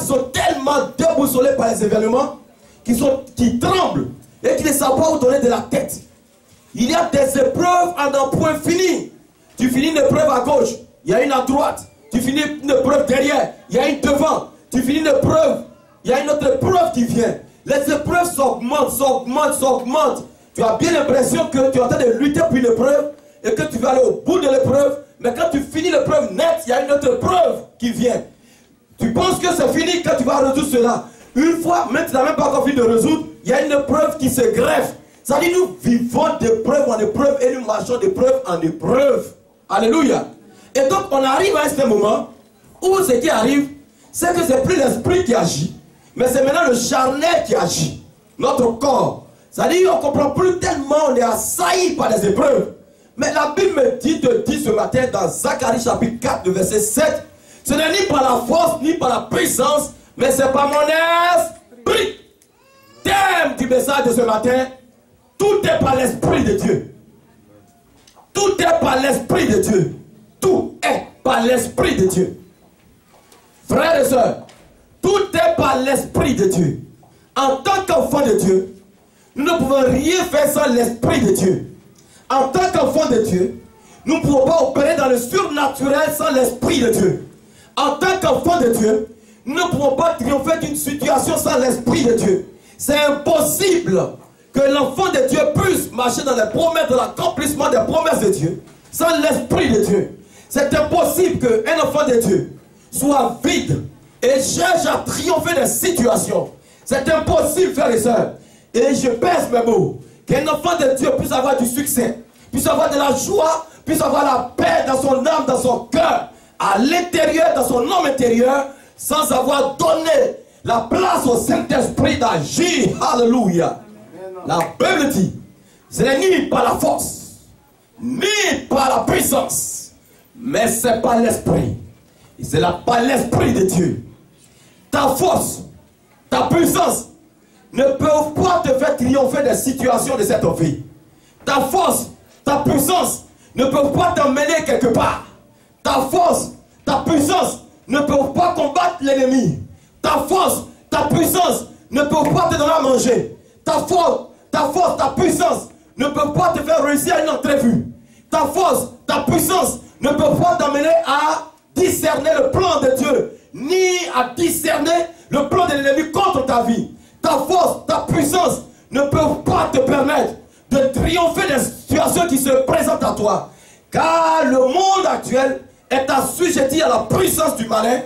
qui sont tellement déboussolés par les événements, qui tremblent et qui ne savent pas où donner de la tête. Il y a des épreuves à un point fini. Tu finis une épreuve à gauche, il y a une à droite. Tu finis une épreuve derrière, il y a une devant. Tu finis une épreuve, il y a une autre épreuve qui vient. Les épreuves s'augmentent. Tu as bien l'impression que tu es en train de lutter pour une épreuve et que tu vas aller au bout de l'épreuve. Mais quand tu finis l'épreuve nette, il y a une autre épreuve qui vient. Tu penses que c'est fini quand tu vas résoudre cela. Une fois, même tu n'as même pas encore fini de résoudre, il y a une épreuve qui se greffe. Ça dit, nous vivons d'épreuve en épreuve et nous marchons d'épreuve en épreuve. Alléluia. Et donc, on arrive à ce moment où ce qui arrive, c'est que c'est plus l'esprit qui agit, mais c'est maintenant le charnel qui agit. Notre corps. Ça dit, on ne comprend plus tellement, on est assailli par les épreuves. Mais la Bible me dit ce matin dans Zacharie chapitre 4, verset 7, ce n'est ni par la force, ni par la puissance, mais c'est par mon esprit. Thème du message de ce matin, tout est par l'esprit de Dieu. Tout est par l'esprit de Dieu. Tout est par l'esprit de Dieu. Frères et sœurs, tout est par l'esprit de Dieu. En tant qu'enfant de Dieu, nous ne pouvons rien faire sans l'esprit de Dieu. En tant qu'enfant de Dieu, nous ne pouvons pas opérer dans le surnaturel sans l'esprit de Dieu. En tant qu'enfant de Dieu, nous ne pouvons pas triompher d'une situation sans l'esprit de Dieu. C'est impossible que l'enfant de Dieu puisse marcher dans les promesses, dans l'accomplissement des promesses de Dieu, sans l'esprit de Dieu. C'est impossible qu'un enfant de Dieu soit vide et cherche à triompher des situations. C'est impossible, frères et sœurs. Et je pèse mes mots. Qu'un enfant de Dieu puisse avoir du succès, puisse avoir de la joie, puisse avoir la paix dans son âme, dans son cœur, à l'intérieur, dans son homme intérieur, sans avoir donné la place au Saint-Esprit d'agir. Alléluia. La Bible dit, ce n'est ni par la force, ni par la puissance, mais c'est par l'esprit. Et c'est par l'esprit de Dieu. Ta force, ta puissance ne peuvent pas te faire triompher des situations de cette vie. Ta force, ta puissance ne peuvent pas t'emmener quelque part. Ta force, ta puissance ne peuvent pas combattre l'ennemi. Ta force, ta puissance ne peuvent pas te donner à manger. Ta force, ta puissance ne peuvent pas te faire réussir à une entrevue. Ta force, ta puissance ne peuvent pas t'amener à discerner le plan de Dieu, ni à discerner le plan de l'ennemi contre ta vie. Ta force, ta puissance ne peuvent pas te permettre de triompher des situations qui se présentent à toi. Car le monde actuel est assujetti à la puissance du malin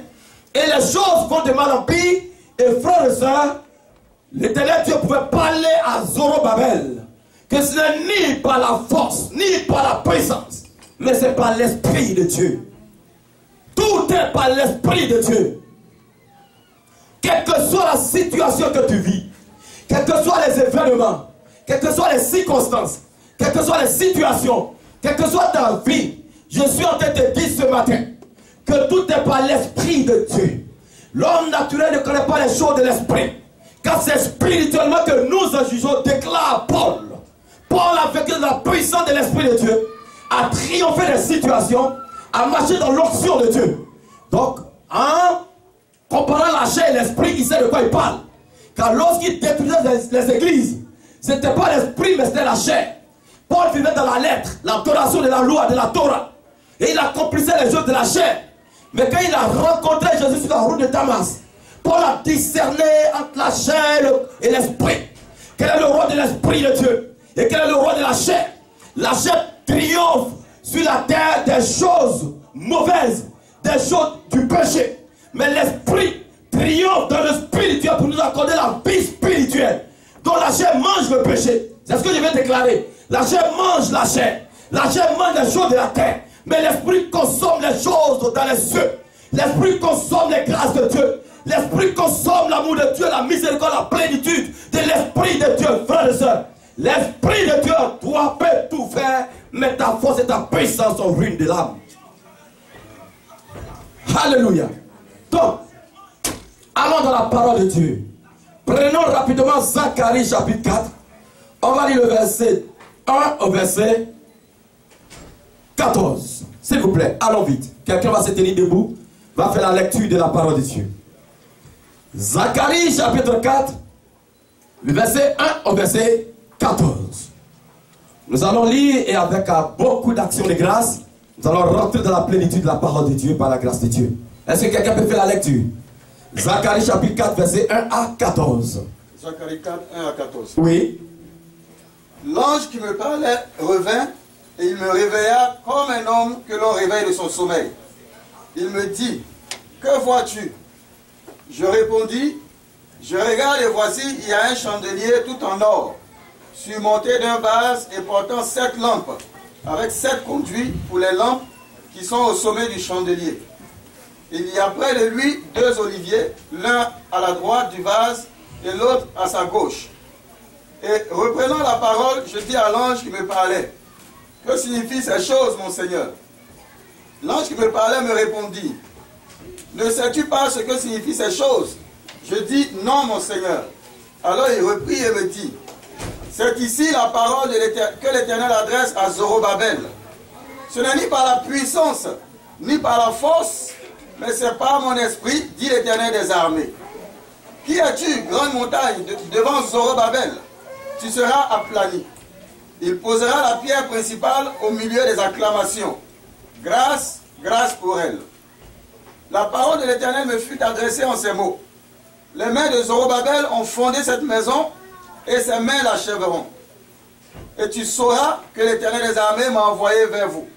et les choses vont de mal en pire. Et frères et sœurs, l'Éternel Dieu pouvait parler à Zorobabel que ce n'est ni par la force, ni par la puissance, mais c'est par l'Esprit de Dieu. Tout est par l'Esprit de Dieu. Quelle que soit la situation que tu vis, quels que soient les événements, quelles que soient les circonstances, quelles que soient les situations, quelle que soit ta vie, je suis en train de te dire ce matin que tout est par l'Esprit de Dieu. L'homme naturel ne connaît pas les choses de l'Esprit. Car c'est spirituellement que nous en jugeons, déclare Paul. Paul, avec la puissance de l'Esprit de Dieu, a triomphé des situations, a marché dans l'onction de Dieu. Donc, en comparant la chair et l'esprit, il sait de quoi il parle. Car lorsqu'il détruisait les églises, ce n'était pas l'esprit, mais c'était la chair. Paul vivait dans la lettre, l'adoration de la loi, de la Torah. Et il accomplissait les choses de la chair. Mais quand il a rencontré Jésus sur la route de Damas, Paul a discerné entre la chair et l'esprit. Quel est le roi de l'esprit de Dieu? Et quel est le roi de la chair? La chair triomphe sur la terre des choses mauvaises, des choses du péché. Mais l'esprit triomphe dans le spirituel pour nous accorder la vie spirituelle. Donc la chair mange le péché. C'est ce que je vais déclarer. La chair mange la chair. La chair mange les choses de la terre. Mais l'esprit consomme les choses dans les cieux. L'esprit consomme les grâces de Dieu. L'esprit consomme l'amour de Dieu, la miséricorde, la plénitude de l'esprit de Dieu, frères et sœurs. L'esprit de Dieu, toi, peut tout faire, mais ta force et ta puissance sont ruines de l'âme. Alléluia. Donc, allons dans la parole de Dieu. Prenons rapidement Zacharie chapitre 4. On va lire le verset 1 au verset 14. S'il vous plaît, allons vite. Quelqu'un va se tenir debout, va faire la lecture de la parole de Dieu. Zacharie chapitre 4, le verset 1 au verset 14. Nous allons lire et avec beaucoup d'action de grâce, nous allons rentrer dans la plénitude de la parole de Dieu par la grâce de Dieu. Est-ce que quelqu'un peut faire la lecture? Zacharie chapitre 4, verset 1 à 14. Zacharie 4, 1 à 14. Oui. L'ange qui me parlait revint et il me réveilla comme un homme que l'on réveille de son sommeil. Il me dit, que vois-tu? Je répondis, je regarde et voici, il y a un chandelier tout en or, surmonté d'un vase et portant 7 lampes, avec 7 conduits pour les lampes qui sont au sommet du chandelier. Il y a près de lui 2 oliviers, l'un à la droite du vase et l'autre à sa gauche. Et reprenant la parole, je dis à l'ange qui me parlait, que signifient ces choses, mon Seigneur? L'ange qui me parlait me répondit, ne sais-tu pas ce que signifient ces choses? Je dis, non, mon Seigneur. Alors il reprit et me dit, c'est ici la parole que l'Éternel adresse à Zorobabel. Ce n'est ni par la puissance, ni par la force, mais c'est par mon esprit, dit l'Éternel des armées. Qui es-tu, grande montagne, devant Zorobabel? Tu seras aplani. Il posera la pierre principale au milieu des acclamations. Grâce, grâce pour elle. La parole de l'Éternel me fut adressée en ces mots. Les mains de Zorobabel ont fondé cette maison et ses mains l'achèveront. Et tu sauras que l'Éternel des armées m'a envoyé vers vous.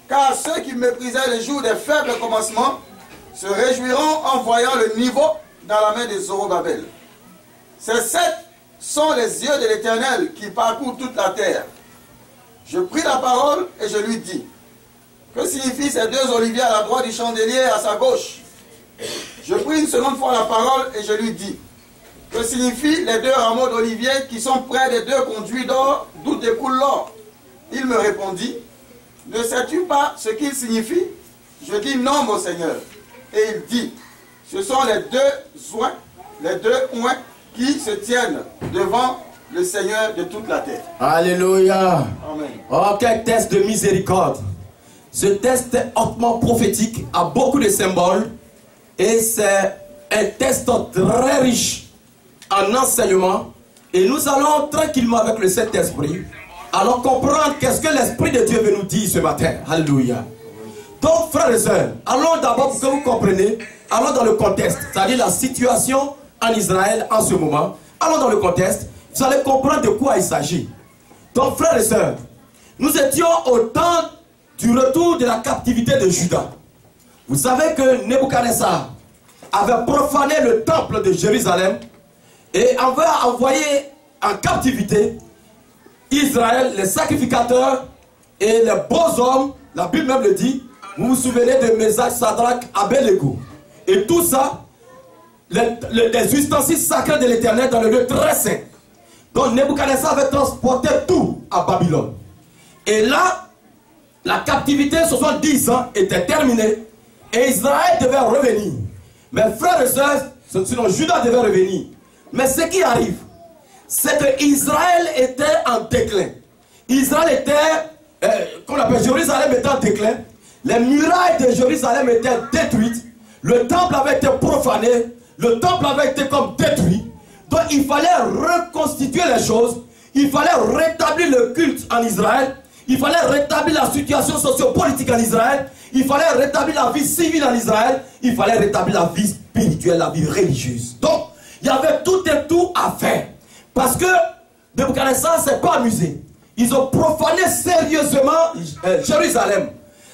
Car ceux qui méprisaient le jour des faibles commencements se réjouiront en voyant le niveau dans la main de Zorobabel. Ces 7 sont les yeux de l'Éternel qui parcourent toute la terre. Je pris la parole et je lui dis, que signifient ces 2 oliviers à la droite du chandelier et à sa gauche? Je pris une seconde fois la parole et je lui dis, que signifient les 2 rameaux d'olivier qui sont près des 2 conduits d'or d'où découle l'or? Il me répondit, ne sais-tu pas ce qu'ils signifient? Je dis, non, mon Seigneur. Et il dit, ce sont les 2 oins qui se tiennent devant le Seigneur de toute la terre. Alléluia. Amen. Oh, quel test de miséricorde. Ce test est hautement prophétique, a beaucoup de symboles, et c'est un test très riche en enseignement. Et nous allons tranquillement avec le Saint-Esprit, allons comprendre qu'est-ce que l'Esprit de Dieu veut nous dire ce matin. Alléluia. Donc, frères et sœurs, allons d'abord pour que vous compreniez, allons dans le contexte, c'est-à-dire la situation en Israël en ce moment. Allons dans le contexte, vous allez comprendre de quoi il s'agit. Donc, frères et sœurs, nous étions au temps du retour de la captivité de Juda. Vous savez que Nebuchadnezzar avait profané le temple de Jérusalem et avait envoyé en captivité Israël, les sacrificateurs et les beaux hommes. La Bible même le dit. Vous vous souvenez de Mésach, Sadrach, Abednego. Et tout ça, les ustensiles sacrés de l'Éternel dans le lieu très saint. Donc Nebuchadnezzar avait transporté tout à Babylone. Et là, la captivité 70 ans était terminée et Israël devait revenir. Mes frères et sœurs, sinon Juda devait revenir. Mais ce qui arrive, c'est que Israël était en déclin. Israël était, qu'on appelle Jérusalem était en déclin. Les murailles de Jérusalem étaient détruites. Le temple avait été profané. Le temple avait été comme détruit. Donc il fallait reconstituer les choses. Il fallait rétablir le culte en Israël. Il fallait rétablir la situation sociopolitique en Israël. Il fallait rétablir la vie civile en Israël. Il fallait rétablir la vie spirituelle, la vie religieuse. Donc, il y avait tout et tout à faire. Parce que Nebuchadnezzar ne s'est pas amusé. Ils ont profané sérieusement Jérusalem.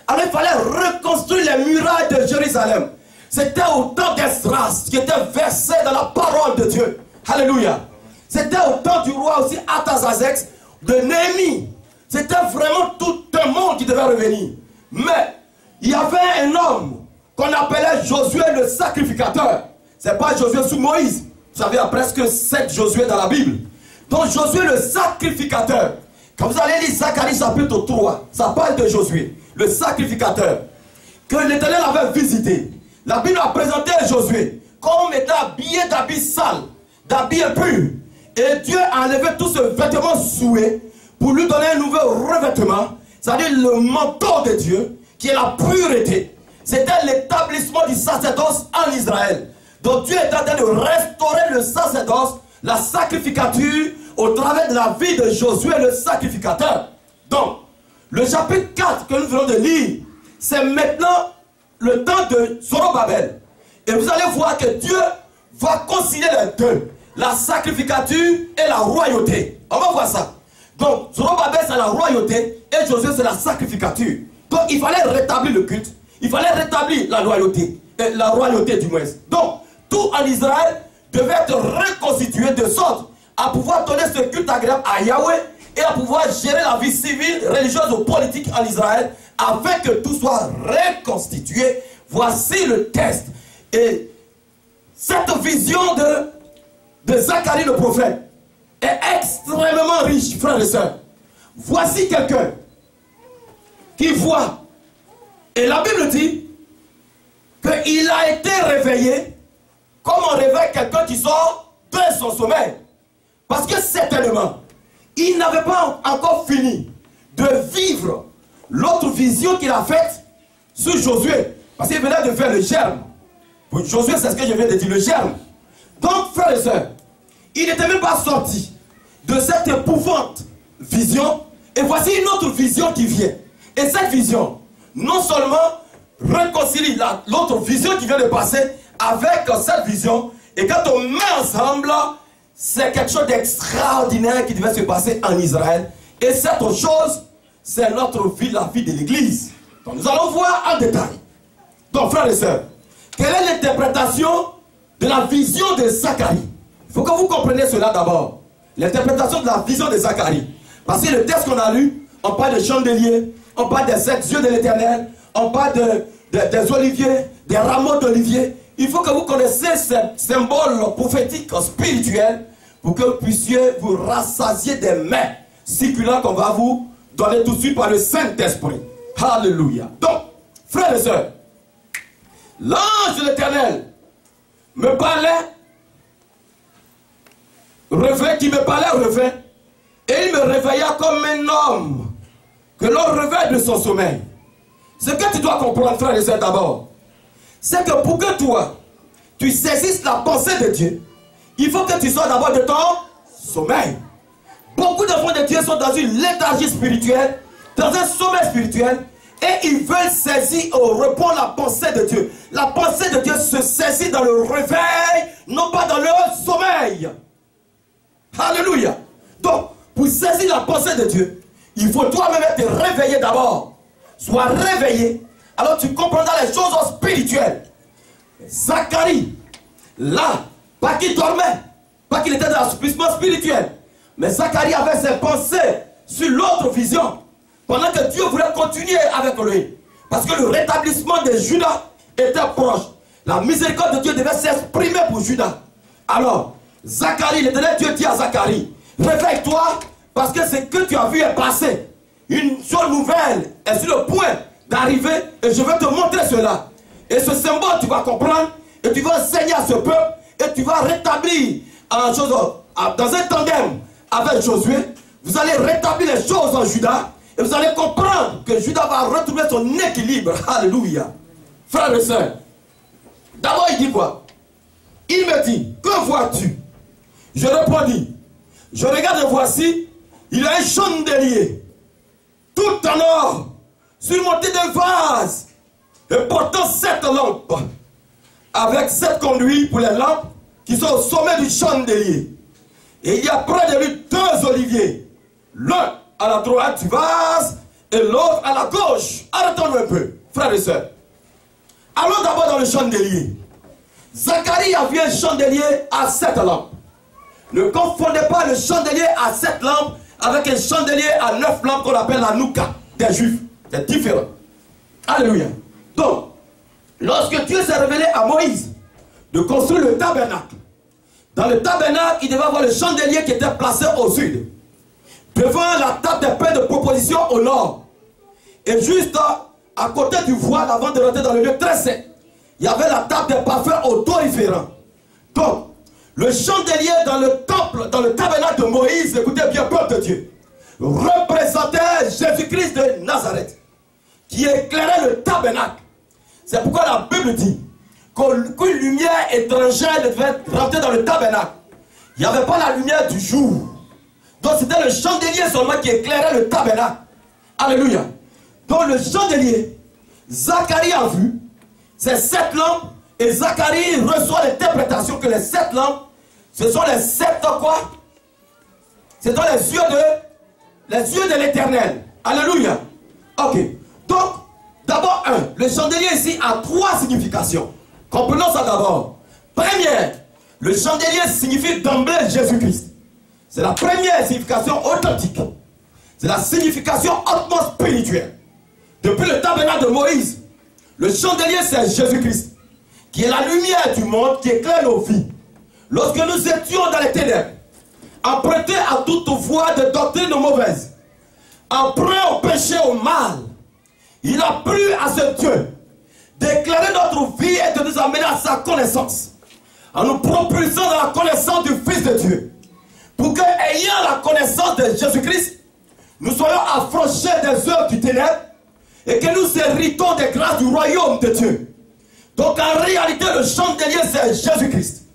Alors il fallait reconstruire les murailles de Jérusalem. C'était au temps d'Esdras qui était versé dans la parole de Dieu. Alléluia. C'était au temps du roi aussi Artaxerxès, de Néhémie. C'était vraiment tout un monde qui devait revenir. Mais il y avait un homme qu'on appelait Josué le sacrificateur. Ce n'est pas Josué sous Moïse. Vous savez, il y a presque 7 Josué dans la Bible. Donc Josué le sacrificateur. Quand vous allez lire Zacharie chapitre 3, ça parle de Josué, le sacrificateur, que l'Éternel avait visité. La Bible a présenté Josué comme étant habillé d'habits sales, d'habits impurs. Et Dieu a enlevé tout ce vêtement souillé pour lui donner un nouvel revêtement, c'est-à-dire le manteau de Dieu, qui est la pureté. C'était l'établissement du sacerdoce en Israël. Donc Dieu est en train de restaurer le sacerdoce, la sacrificature, au travers de la vie de Josué, le sacrificateur. Donc, le chapitre 4 que nous venons de lire, c'est maintenant le temps de Zorobabel. Et vous allez voir que Dieu va concilier les deux, la sacrificature et la royauté. On va voir ça. Donc, Zorobabel, c'est la royauté et Josué, c'est la sacrificature. Donc, il fallait rétablir le culte, il fallait rétablir la royauté du moins. Donc, tout en Israël devait être reconstitué de sorte à pouvoir donner ce culte agréable à Yahweh et à pouvoir gérer la vie civile, religieuse ou politique en Israël afin que tout soit reconstitué. Voici le texte. Et cette vision de Zacharie le prophète est extrêmement riche, frères et sœurs. Voici quelqu'un qui voit, et la Bible dit qu'il a été réveillé comme on réveille quelqu'un qui sort de son sommeil. Parce que certainement, il n'avait pas encore fini de vivre l'autre vision qu'il a faite sur Josué. Parce qu'il venait de faire le germe. Pour Josué, c'est ce que je viens de dire, le germe. Donc, frères et sœurs, il n'était même pas sorti de cette épouvante vision. Et voici une autre vision qui vient. Et cette vision, non seulement réconcilie l'autre vision qui vient de passer avec cette vision. Et quand on met ensemble, c'est quelque chose d'extraordinaire qui devait se passer en Israël. Et cette autre chose, c'est notre vie, la vie de l'Église. Donc nous allons voir en détail. Donc frères et sœurs, quelle est l'interprétation de la vision de Zacharie? Il faut que vous compreniez cela d'abord. L'interprétation de la vision de Zacharie. Parce que le texte qu'on a lu, on parle de chandeliers, on parle des 7 yeux de l'Éternel, on parle des oliviers, des rameaux d'olivier. Il faut que vous connaissiez ces symboles prophétiques, spirituels, pour que vous puissiez vous rassasier des mets circulants qu'on va vous donner tout de suite par le Saint-Esprit. Alléluia. Donc, frères et sœurs, l'ange de l'Éternel me parlait, qui me parlait au réveil, et il me réveilla comme un homme que l'on réveille de son sommeil. Ce que tu dois comprendre, frères et sœurs, d'abord, c'est que pour que toi, tu saisisses la pensée de Dieu, il faut que tu sois d'abord de ton sommeil. Beaucoup d'enfants de Dieu sont dans une léthargie spirituelle, dans un sommeil spirituel, et ils veulent saisir au repos la pensée de Dieu. La pensée de Dieu se saisit dans le réveil, non pas dans le sommeil. Alléluia. Donc, pour saisir la pensée de Dieu, il faut toi-même être réveillé d'abord. Sois réveillé, alors tu comprendras les choses spirituelles. Zacharie, là, pas qu'il dormait, pas qu'il était dans l'assouplissement spirituel, mais Zacharie avait ses pensées sur l'autre vision, pendant que Dieu voulait continuer avec lui. Parce que le rétablissement de Juda était proche. La miséricorde de Dieu devait s'exprimer pour Juda. Alors, Zacharie, l'Éternel Dieu dit à Zacharie, réveille-toi, parce que ce que tu as vu est passé. Une chose nouvelle est sur le point d'arriver, et je vais te montrer cela. Et ce symbole, tu vas comprendre, et tu vas enseigner à ce peuple, et tu vas rétablir en chose, dans un tandem avec Josué. Vous allez rétablir les choses en Juda, et vous allez comprendre que Juda va retrouver son équilibre. Alléluia. Frères et sœurs, d'abord il dit quoi? Il me dit, que vois-tu? Je répondis, je regarde et voici, il y a un chandelier, tout en or, surmonté d'un vase, et portant 7 lampes, avec 7 conduits pour les lampes qui sont au sommet du chandelier. Et il y a près de lui 2 oliviers, l'un à la droite du vase et l'autre à la gauche. Arrêtons-nous un peu, frères et sœurs. Allons d'abord dans le chandelier. Zacharie a vu un chandelier à 7 lampes. Ne confondez pas le chandelier à 7 lampes avec un chandelier à 9 lampes qu'on appelle la nouka des Juifs. C'est différent. Alléluia. Donc, lorsque Dieu s'est révélé à Moïse de construire le tabernacle, dans le tabernacle, il devait avoir le chandelier qui était placé au sud, devant la table des pains de proposition au nord. Et juste à côté du voile, avant de rentrer dans le lieu très saint, il y avait la table des parfums odoriférants. Donc, le chandelier dans le temple, dans le tabernacle de Moïse, écoutez bien, peuple de Dieu, représentait Jésus-Christ de Nazareth, qui éclairait le tabernacle. C'est pourquoi la Bible dit, qu'une lumière étrangère devait rentrer dans le tabernacle. Il n'y avait pas la lumière du jour. Donc c'était le chandelier seulement qui éclairait le tabernacle. Alléluia. Donc le chandelier, Zacharie a vu ces 7 lampes et Zacharie reçoit l'interprétation que les 7 lampes, ce sont les 7 quoi? Ce sont les yeux de l'Éternel. Alléluia. Ok. Donc, d'abord, le chandelier ici a 3 significations. Comprenons ça d'abord. Première, le chandelier signifie d'emblée Jésus-Christ. C'est la première signification authentique. C'est la signification hautement spirituelle. Depuis le tabernacle de Moïse, le chandelier c'est Jésus-Christ, qui est la lumière du monde, qui éclaire nos vies. Lorsque nous étions dans les ténèbres, empruntés à toute voie de doctrine mauvaise, empruntés au péché, au mal, il a plu à ce Dieu d'éclairer notre vie et de nous amener à sa connaissance, en nous propulsant dans la connaissance du Fils de Dieu, pour que, ayant la connaissance de Jésus-Christ, nous soyons affranchis des œuvres du ténèbre et que nous héritons des grâces du royaume de Dieu. Donc en réalité, le chandelier c'est Jésus-Christ.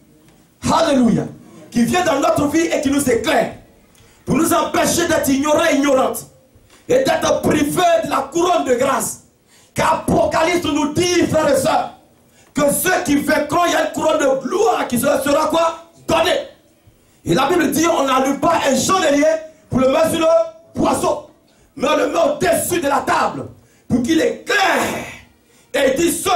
Alléluia. Qui vient dans notre vie et qui nous éclaire, pour nous empêcher d'être ignorants et ignorantes, et d'être privés de la couronne de grâce. Car Apocalypse nous dit, frères et sœurs, que ceux qui vaincront, il y a une couronne de gloire qui sera quoi? Donnée. Et la Bible dit, on n'allume pas un chandelier pour le mettre sur le poisson, mais on le met au-dessus de la table, pour qu'il éclaire. Et il dit, ceux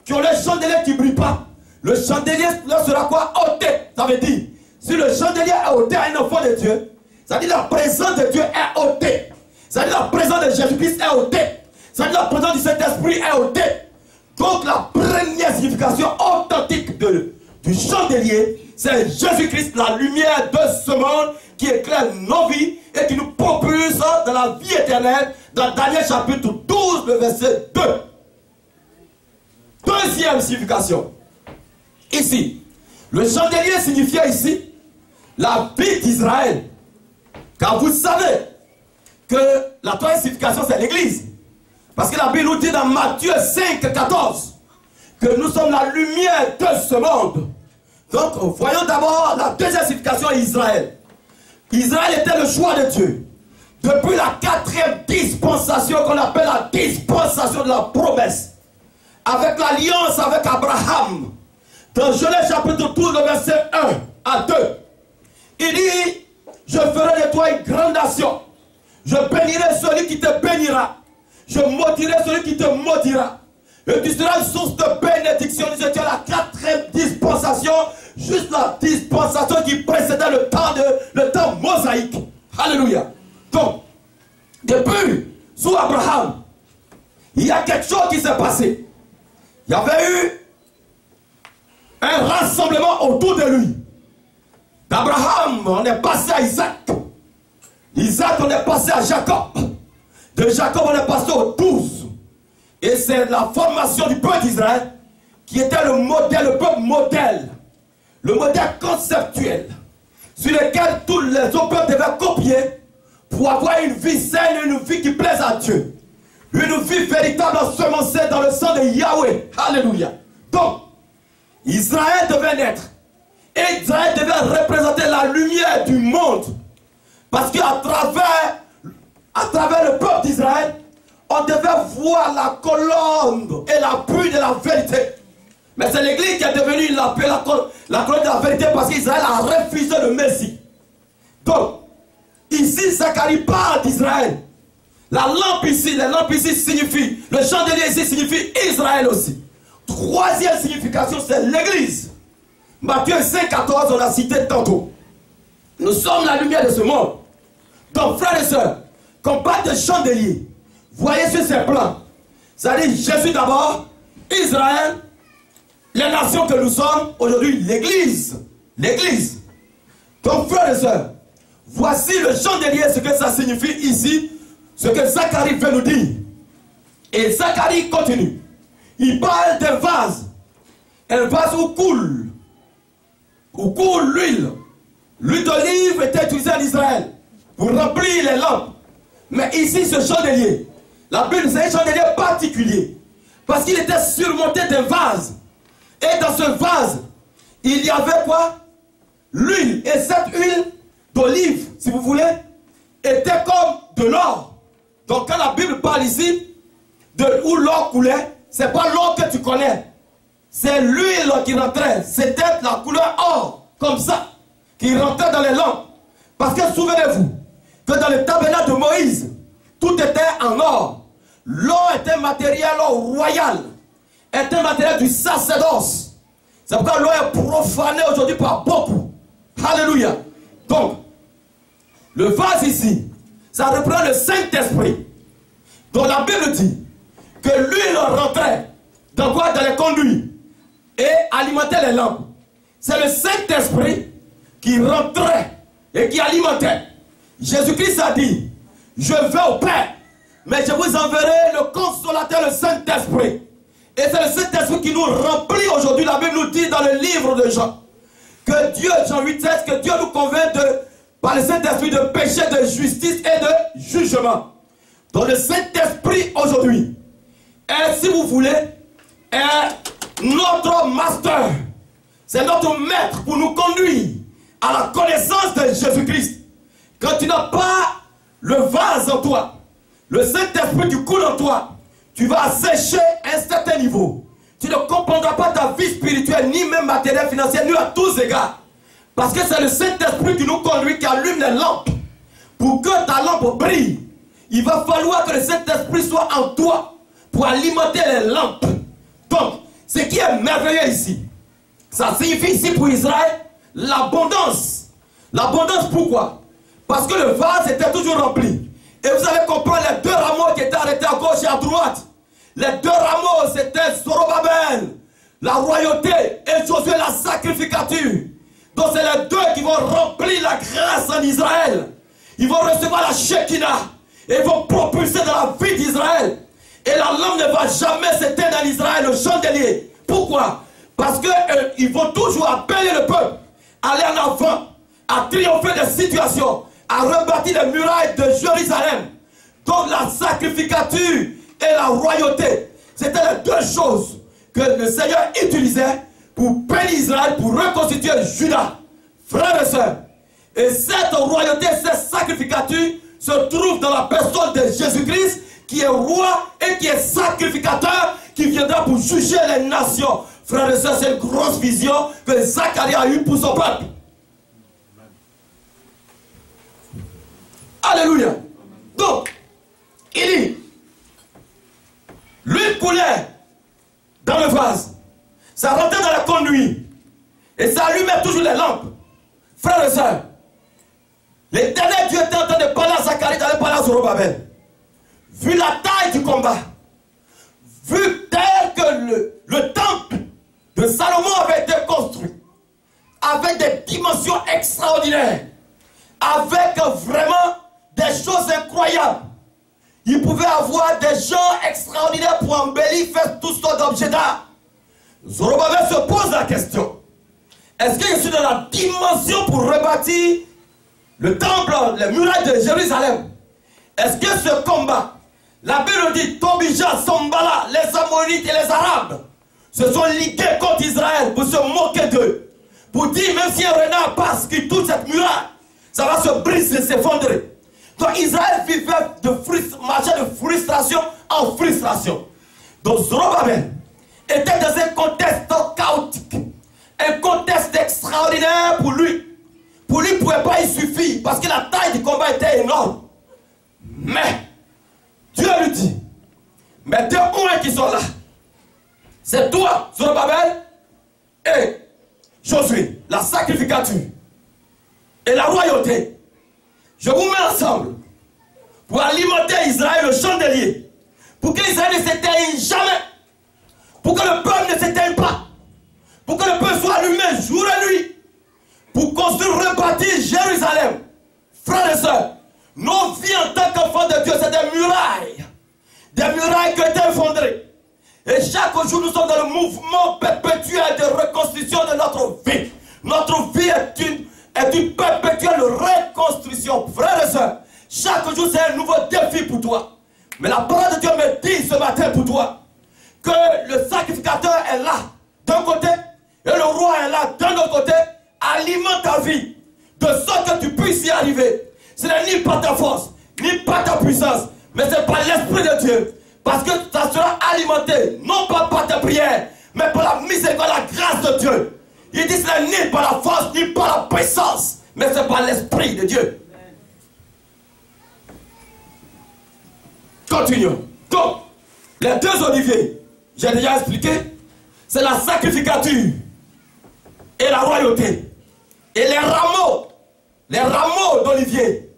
qui ont le chandelier qui ne brille pas, le chandelier leur sera quoi? Ôté. Ça veut dire, si le chandelier est ôté à un enfant de Dieu, ça veut dire la présence de Dieu est ôtée. Ça veut dire la présence de Jésus-Christ est ôtée. Ça veut dire la présence du Saint-Esprit est ôtée. Donc la première signification authentique du chandelier, c'est Jésus-Christ, la lumière de ce monde qui éclaire nos vies et qui nous propulse dans la vie éternelle, dans Daniel chapitre 12, le verset 2. Deuxième signification. Ici, le chandelier signifiait ici la vie d'Israël. Car vous savez que la troisième signification c'est l'église. Parce que la Bible nous dit dans Matthieu 5, 14 que nous sommes la lumière de ce monde. Donc voyons d'abord la deuxième signification Israël. Israël était le choix de Dieu. Depuis la 4e dispensation qu'on appelle la dispensation de la promesse. Avec l'alliance avec Abraham. Dans Genèse chapitre 12, le verset 1 à 2. Il dit, je ferai de toi une grande nation. Je bénirai celui qui te bénira. Je maudirai celui qui te maudira. Et tu seras une source de bénédiction. C'était la 4e dispensation, juste la dispensation qui précédait le temps mosaïque. Alléluia. Donc, depuis, sous Abraham, il y a quelque chose qui s'est passé. Il y avait eu un rassemblement autour de lui. D'Abraham, on est passé à Isaac. Isaac, on est passé à Jacob. De Jacob, on est passé aux 12. Et c'est la formation du peuple d'Israël qui était le modèle, le peuple modèle. Le modèle conceptuel sur lequel tous les autres peuples devaient copier pour avoir une vie saine, une vie qui plaise à Dieu. Une vie véritable ensemencée dans le sang de Yahweh. Alléluia. Donc, Israël devait naître. Et Israël devait représenter la lumière du monde. Parce qu'à travers le peuple d'Israël, on devait voir la colonne et l'appui de la vérité. Mais c'est l'église qui est devenue la colonne de la vérité parce qu'Israël a refusé le Messie. Donc, ici, Zacharie parle d'Israël. La lampe ici, les lampes ici signifient, le chandelier ici signifie Israël aussi. Troisième signification, c'est l'église. Matthieu 5, 14, on a cité tantôt. Nous sommes la lumière de ce monde. Donc, frères et sœurs, qu'on parle de chandelier, voyez sur ces plans. Ça dit Jésus d'abord, Israël, les nations que nous sommes, aujourd'hui l'église. L'église. Donc, frères et sœurs, voici le chandelier, ce que ça signifie ici, ce que Zacharie veut nous dire. Et Zacharie continue. Il parle d'un vase. Un vase où coule l'huile. L'huile d'olive était utilisée en Israël pour remplir les lampes. Mais ici, ce chandelier, la Bible, c'est un chandelier particulier. Parce qu'il était surmonté d'un vase. Et dans ce vase, il y avait quoi? L'huile. Et cette huile d'olive, si vous voulez, était comme de l'or. Donc quand la Bible parle ici de où l'or coulait, c'est pas l'or que tu connais. C'est l'huile qui rentrait. C'était la couleur or, comme ça, qui rentrait dans les lampes. Parce que souvenez-vous que dans le tabernacle de Moïse, tout était en or. L'or était un matériel royal, était un matériel du sacerdoce. C'est pourquoi l'or est profané aujourd'hui par beaucoup. Alléluia. Donc, le vase ici, ça reprend le Saint-Esprit. Donc la Bible dit que l'huile rentrait dans quoi? Dans les conduits et alimentait les lampes. C'est le Saint-Esprit qui rentrait et qui alimentait. Jésus-Christ a dit, je vais au Père, mais je vous enverrai le consolateur, le Saint-Esprit. Et c'est le Saint-Esprit qui nous remplit aujourd'hui. La Bible nous dit dans le livre de Jean, que Dieu, Jean 8,16, que Dieu nous convainc par le Saint-Esprit de péché, de justice et de jugement. Donc le Saint-Esprit aujourd'hui est, si vous voulez, est notre master. C'est notre maître pour nous conduire à la connaissance de Jésus-Christ. Quand tu n'as pas le vase en toi, le Saint-Esprit du coule en toi, tu vas sécher à un certain niveau. Tu ne comprendras pas ta vie spirituelle, ni même matérielle, financière, ni à tous égards. Parce que c'est le Saint-Esprit qui nous conduit, qui allume les lampes. Pour que ta lampe brille, il va falloir que le Saint-Esprit soit en toi pour alimenter les lampes. Donc, ce qui est merveilleux ici, ça signifie ici pour Israël l'abondance. L'abondance pourquoi? Parce que le vase était toujours rempli. Et vous allez comprendre les deux rameaux qui étaient arrêtés à gauche et à droite. Les deux rameaux, c'était Zorobabel, la royauté, et Josué, la sacrificature. Donc c'est les deux qui vont remplir la grâce en Israël. Ils vont recevoir la Shekinah. Et ils vont propulser dans la vie d'Israël. Et la lampe ne va jamais s'éteindre en Israël, le chandelier. Pourquoi? Parce qu'ils vont toujours appeler le peuple à aller en avant, à triompher des situations, à rebâtir les murailles de Jérusalem. Donc la sacrificature et la royauté, c'était les deux choses que le Seigneur utilisait pour bénir Israël, pour reconstituer Juda. Frères et sœurs, et cette royauté, cette sacrificature se trouve dans la personne de Jésus-Christ, qui est roi et qui est sacrificateur, qui viendra pour juger les nations. Frères et sœurs, c'est une grosse vision que Zacharie a eue pour son peuple. Alléluia. Donc, il dit, l'huile coulait dans le vase, ça rentrait dans la conduite, et ça allumait toujours les lampes. Frères et sœurs, l'Éternel Dieu était en train de parler à Zacharie, d'aller parler à Zorobabel. Vu la taille du combat, vu tel que le temple de Salomon avait été construit, avec des dimensions extraordinaires, avec vraiment des choses incroyables. Il pouvait avoir des gens extraordinaires pour embellir, faire toutes sortes d'objets d'art. Zorobabel se pose la question, est-ce que je suis dans la dimension pour rebâtir le temple, les murailles de Jérusalem? Est-ce que ce combat, la Bible dit, Tobija, Sambala, les Amorites et les Arabes se sont ligués contre Israël pour se moquer d'eux, pour dire même si un renard passe qui touche cette muraille, ça va se briser, s'effondrer. Donc Israël vivait marchait de frustration en frustration. Donc Zorobabel était dans un contexte chaotique, un contexte extraordinaire pour lui. Pour lui, il ne pouvait pas y suffire parce que la taille du combat était énorme. Mais Dieu lui dit, mais deux oins qui sont là, c'est toi, Zorobabel, et Josué, la sacrificature et la royauté. Je vous mets ensemble pour alimenter Israël, le chandelier, pour que Israël ne s'éteigne jamais, pour que le peuple ne s'éteigne pas, pour que le peuple soit allumé jour et nuit, pour construire, rebâtir Jérusalem. Frères et sœurs, nos vies en tant qu'enfants de Dieu, c'est des murailles qui ont été effondrées. Et chaque jour, nous sommes dans le mouvement perpétuel de reconstruction de notre vie. Notre vie est une perpétuelle reconstruction. Frères et sœurs, chaque jour, c'est un nouveau défi pour toi. Mais la parole de Dieu me dit ce matin pour toi que le sacrificateur est là, de d'un côté et le roi est là d'un autre côté, alimente ta vie de sorte que tu puisses y arriver. Ce n'est ni par ta force, ni par ta puissance, mais c'est par l'Esprit de Dieu. Parce que ça sera alimenté, non pas par ta prière, mais par la miséricorde, la grâce de Dieu. Il dit ce n'est ni par la force, ni par la puissance, mais c'est par l'Esprit de Dieu. Continuons. Donc, les deux oliviers, j'ai déjà expliqué, c'est la sacrificature et la royauté. Et les rameaux d'olivier,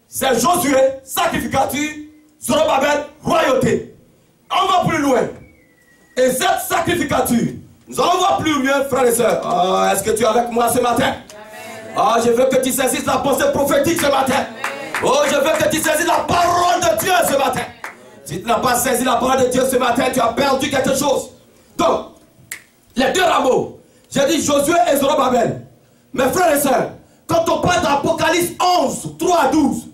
c'est Josué, sacrificature, Zorobabel, royauté. On va plus loin. Et cette sacrificature, nous allons voir plus loin, frères et sœurs. Oh, est-ce que tu es avec moi ce matin? Oh, je veux que tu saisisses la pensée prophétique ce matin. Oh, je veux que tu saisisses la parole de Dieu ce matin. Si tu n'as pas saisi la parole de Dieu ce matin, tu as perdu quelque chose. Donc, les deux rameaux, j'ai dit Josué et Zorobabel. Mes frères et sœurs, quand on parle d'Apocalypse 11, 3 à 12,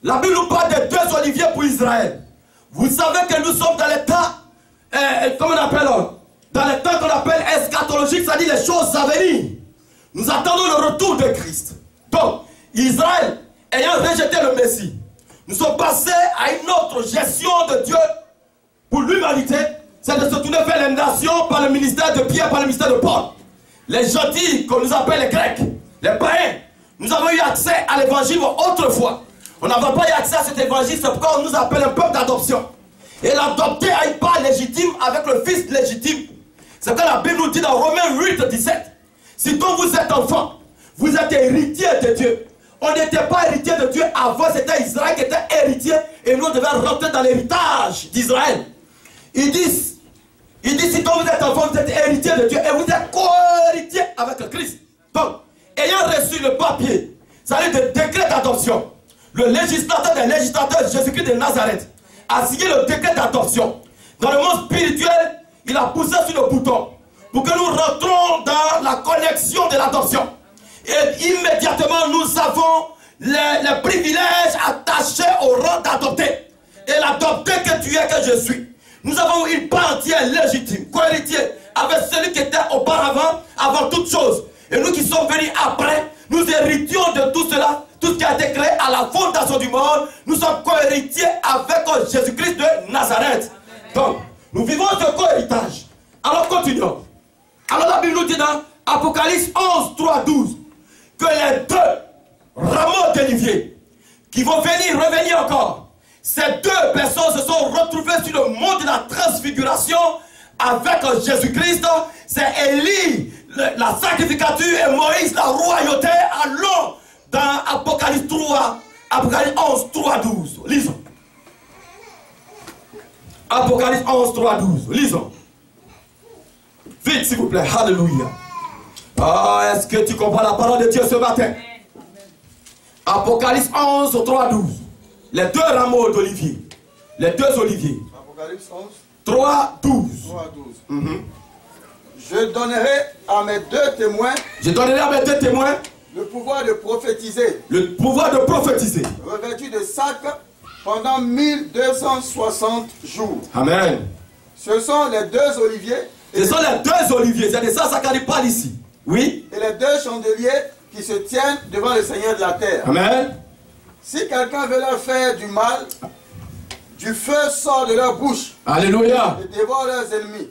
la Bible nous parle des deux oliviers pour Israël. Vous savez que nous sommes dans les temps, comment on appelle, dans les temps qu'on appelle eschatologiques, c'est-à-dire les choses à venir. Nous attendons le retour de Christ. Donc, Israël, ayant rejeté le Messie, nous sommes passés à une autre gestion de Dieu pour l'humanité, c'est de se tourner vers les nations par le ministère de Pierre, par le ministère de Paul. Les gentils, qu'on nous appelle les Grecs, les païens, nous avons eu accès à l'évangile autrefois. On n'avait pas eu accès à cet évangile, c'est pourquoi on nous appelle un peuple d'adoption. Et l'adopté a une part légitime avec le fils légitime. C'est ce que la Bible nous dit dans Romains 8, 17. Si donc vous êtes enfant, vous êtes héritier de Dieu. On n'était pas héritier de Dieu avant, c'était Israël qui était héritier et nous devions rentrer dans l'héritage d'Israël. Il dit, si donc vous êtes enfant, vous êtes héritier de Dieu et vous êtes co-héritier avec le Christ. Donc, ayant reçu le papier, ça veut dire le décret d'adoption, le législateur des législateurs, Jésus-Christ de Nazareth, a signé le décret d'adoption. Dans le monde spirituel, il a poussé sur le bouton pour que nous rentrons dans la connexion de l'adoption. Et immédiatement, nous avons les privilèges attachés au rang d'adopté. Et l'adopté que tu es, que je suis. Nous avons une part entière légitime, co-héritier, avec celui qui était auparavant, avant toute chose. Et nous qui sommes venus après, nous héritions de tout cela, tout ce qui a été créé à la fondation du monde. Nous sommes co-héritiers avec Jésus-Christ de Nazareth. Donc, nous vivons ce co-héritage. Alors, continuons. Alors, la Bible nous dit dans Apocalypse 11, 3, 12, que les deux rameaux d'olivier qui vont revenir encore, ces deux personnes se sont retrouvées sur le mont de la transfiguration avec Jésus-Christ. C'est Élie, la sacrificature, et Moïse, la royauté. Allons dans Apocalypse 3, Apocalypse 11, 3, 12. Lisons. Apocalypse 11, 3, 12. Lisons. Vite, s'il vous plaît. Alléluia. Ah, est-ce que tu comprends la parole de Dieu ce matin? Apocalypse 11, 3, 12. Les deux rameaux d'olivier. Les deux oliviers. Apocalypse 11. 3, 12. 3, 12. Je donnerai à mes deux témoins. Je donnerai à mes deux témoins. Le pouvoir de prophétiser. Le pouvoir de prophétiser. Revêtus de sac pendant 1260 jours. Amen. Ce sont les deux oliviers. Ce sont les deux oliviers. C'est de ça qu'il parle ici. Oui. Et les deux chandeliers qui se tiennent devant le Seigneur de la terre. Amen. Si quelqu'un veut leur faire du mal, du feu sort de leur bouche. Alléluia. Et dévore leurs ennemis.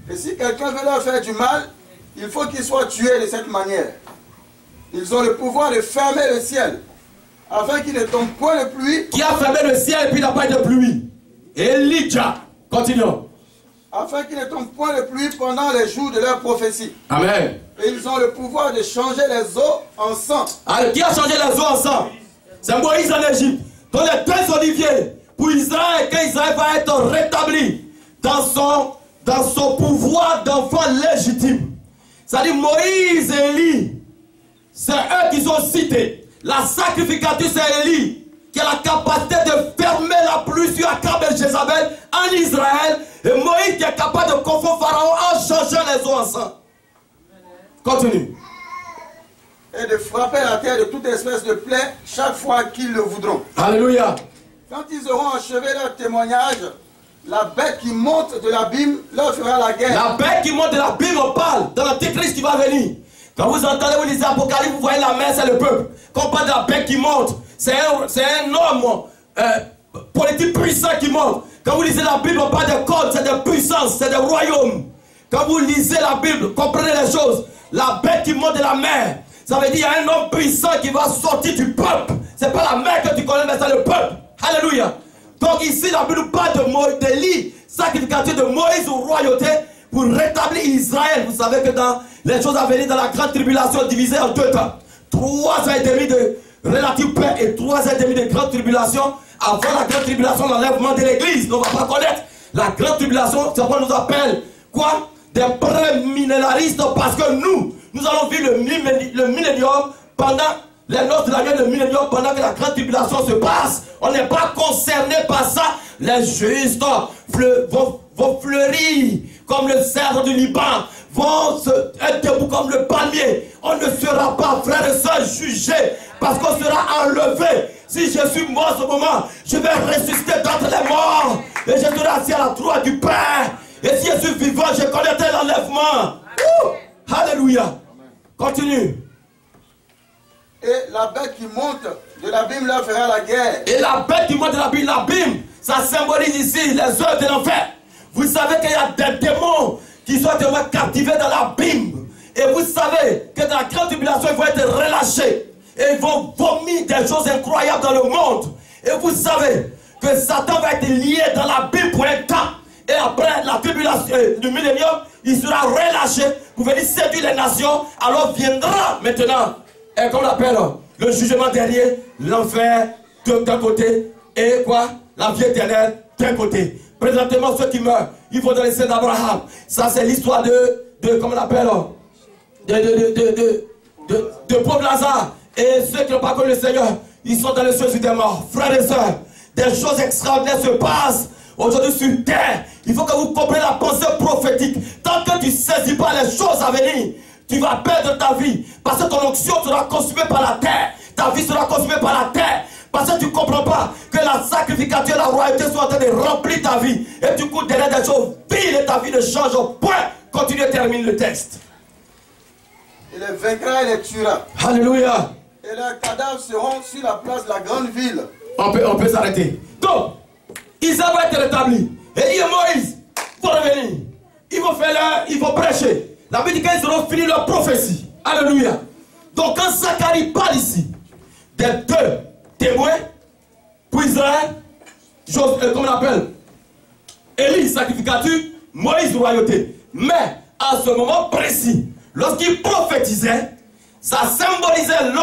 Et si quelqu'un veut leur faire du mal, il faut qu'ils soient tués de cette manière. Ils ont le pouvoir de fermer le ciel, afin qu'il ne tombe point de pluie. Qui a fermé le ciel et puis il n'a pas de pluie? Elijah. Continuons. Afin qu'il ne tombe point de pluie pendant les jours de leur prophétie. Amen. Et ils ont le pouvoir de changer les eaux en sang. Alors, qui a changé les eaux en sang? C'est Moïse en Égypte. Donc les deux oliviers, pour Israël, qu'Israël va être rétabli dans son pouvoir d'enfant légitime. C'est-à-dire Moïse et Élie, c'est eux qui sont cités. La sacrificature, c'est Élie qui a la capacité de fermer la pluie sur Akab et Jézabel en Israël. Et Moïse qui est capable de confondre Pharaon en changeant les eaux en sang. Continue. Et de frapper la terre de toute espèce de plaie chaque fois qu'ils le voudront. Alléluia. Quand ils auront achevé leur témoignage, La bête qui monte de l'abîme leur fera la guerre. La bête qui monte de l'abîme, on parle dans l'antéchrist qui va venir. Quand vous entendez, vous lisez Apocalypse, vous voyez la mer, c'est le peuple. Quand on parle de la bête qui monte, c'est un homme politique puissant qui monte. Quand vous lisez la Bible, on parle de codes, c'est des puissances, c'est des royaumes. Quand vous lisez la Bible, comprenez les choses. La bête qui monte de la mer, ça veut dire qu'il y a un homme puissant qui va sortir du peuple. C'est pas la mer que tu connais, mais c'est le peuple. Alléluia. Donc ici, la Bible parle de l'île sacrificature de Moïse aux royautés pour rétablir Israël. Vous savez que dans les choses à venir, dans la grande tribulation divisée en deux temps, 3 ans et demi de relative paix et 3 ans et demi de grande tribulation. Avant la grande tribulation, l'enlèvement de l'église. On ne va pas connaître la grande tribulation. C'est pourquoi on nous appelle quoi? Des pré-millénaristes, parce que nous allons vivre le millénium pendant les noces de la guerre, le millénium, pendant que la grande tribulation se passe. On n'est pas concerné par ça. Les justes vont fleurir comme le cèdre du Liban, vont être debout comme le palmier. On ne sera pas, frères et sœurs, jugés, parce qu'on sera enlevé. Si je suis mort ce moment, je vais ressusciter d'entre les morts. Et je serai assis à la droite du Père. Et si je suis vivant, je connaîtrai l'enlèvement. Alléluia. Continue. Et la bête qui monte de l'abîme leur fera la guerre. Et la bête qui monte de l'abîme, ça symbolise ici les œuvres de l'enfer. Vous savez qu'il y a des démons qui sont tellement captivés dans l'abîme. Et vous savez que dans la grande tribulation, ils vont être relâchés. Et ils vont vomir des choses incroyables dans le monde. Et vous savez que Satan va être lié dans l'abîme pour un temps. Et après la tribulation du millénium, il sera relâché pour venir séduire les nations. Alors viendra maintenant, et comme on l'appelle, le jugement derrière, l'enfer d'un côté, et quoi? La vie éternelle d'un côté. Présentement, ceux qui meurent, ils vont dans les scènes d'Abraham. Ça, c'est l'histoire comment on l'appelle, de pauvre Lazare. Et ceux qui n'ont pas connu le Seigneur, ils sont dans les cieux des morts. Frères et sœurs, des choses extraordinaires se passent aujourd'hui sur terre. Il faut que vous compreniez la pensée prophétique. Tant que tu ne saisis pas les choses à venir, tu vas perdre ta vie. Parce que ton onction sera consumée par la terre. Ta vie sera consumée par la terre. Parce que tu ne comprends pas que la sacrificature et la royauté sont en train de remplir ta vie. Et du coup, derrière des choses viles et ta vie ne change au point. Continue et termine le texte. Il les vaincra et les tuera. Alléluia. Et leurs cadavres seront sur la place de la grande ville. On peut s'arrêter. Donc, Israël va être rétabli. Et il y a Moïse pour revenir. Ils vont prêcher. La Bible dit qu'ils auront fini leur prophétie. Alléluia. Donc quand Zacharie parle ici des 2 témoins pour Israël, comment on appelle, Élie sacrificature, Moïse royauté. Mais à ce moment précis, lorsqu'il prophétisait, ça symbolisait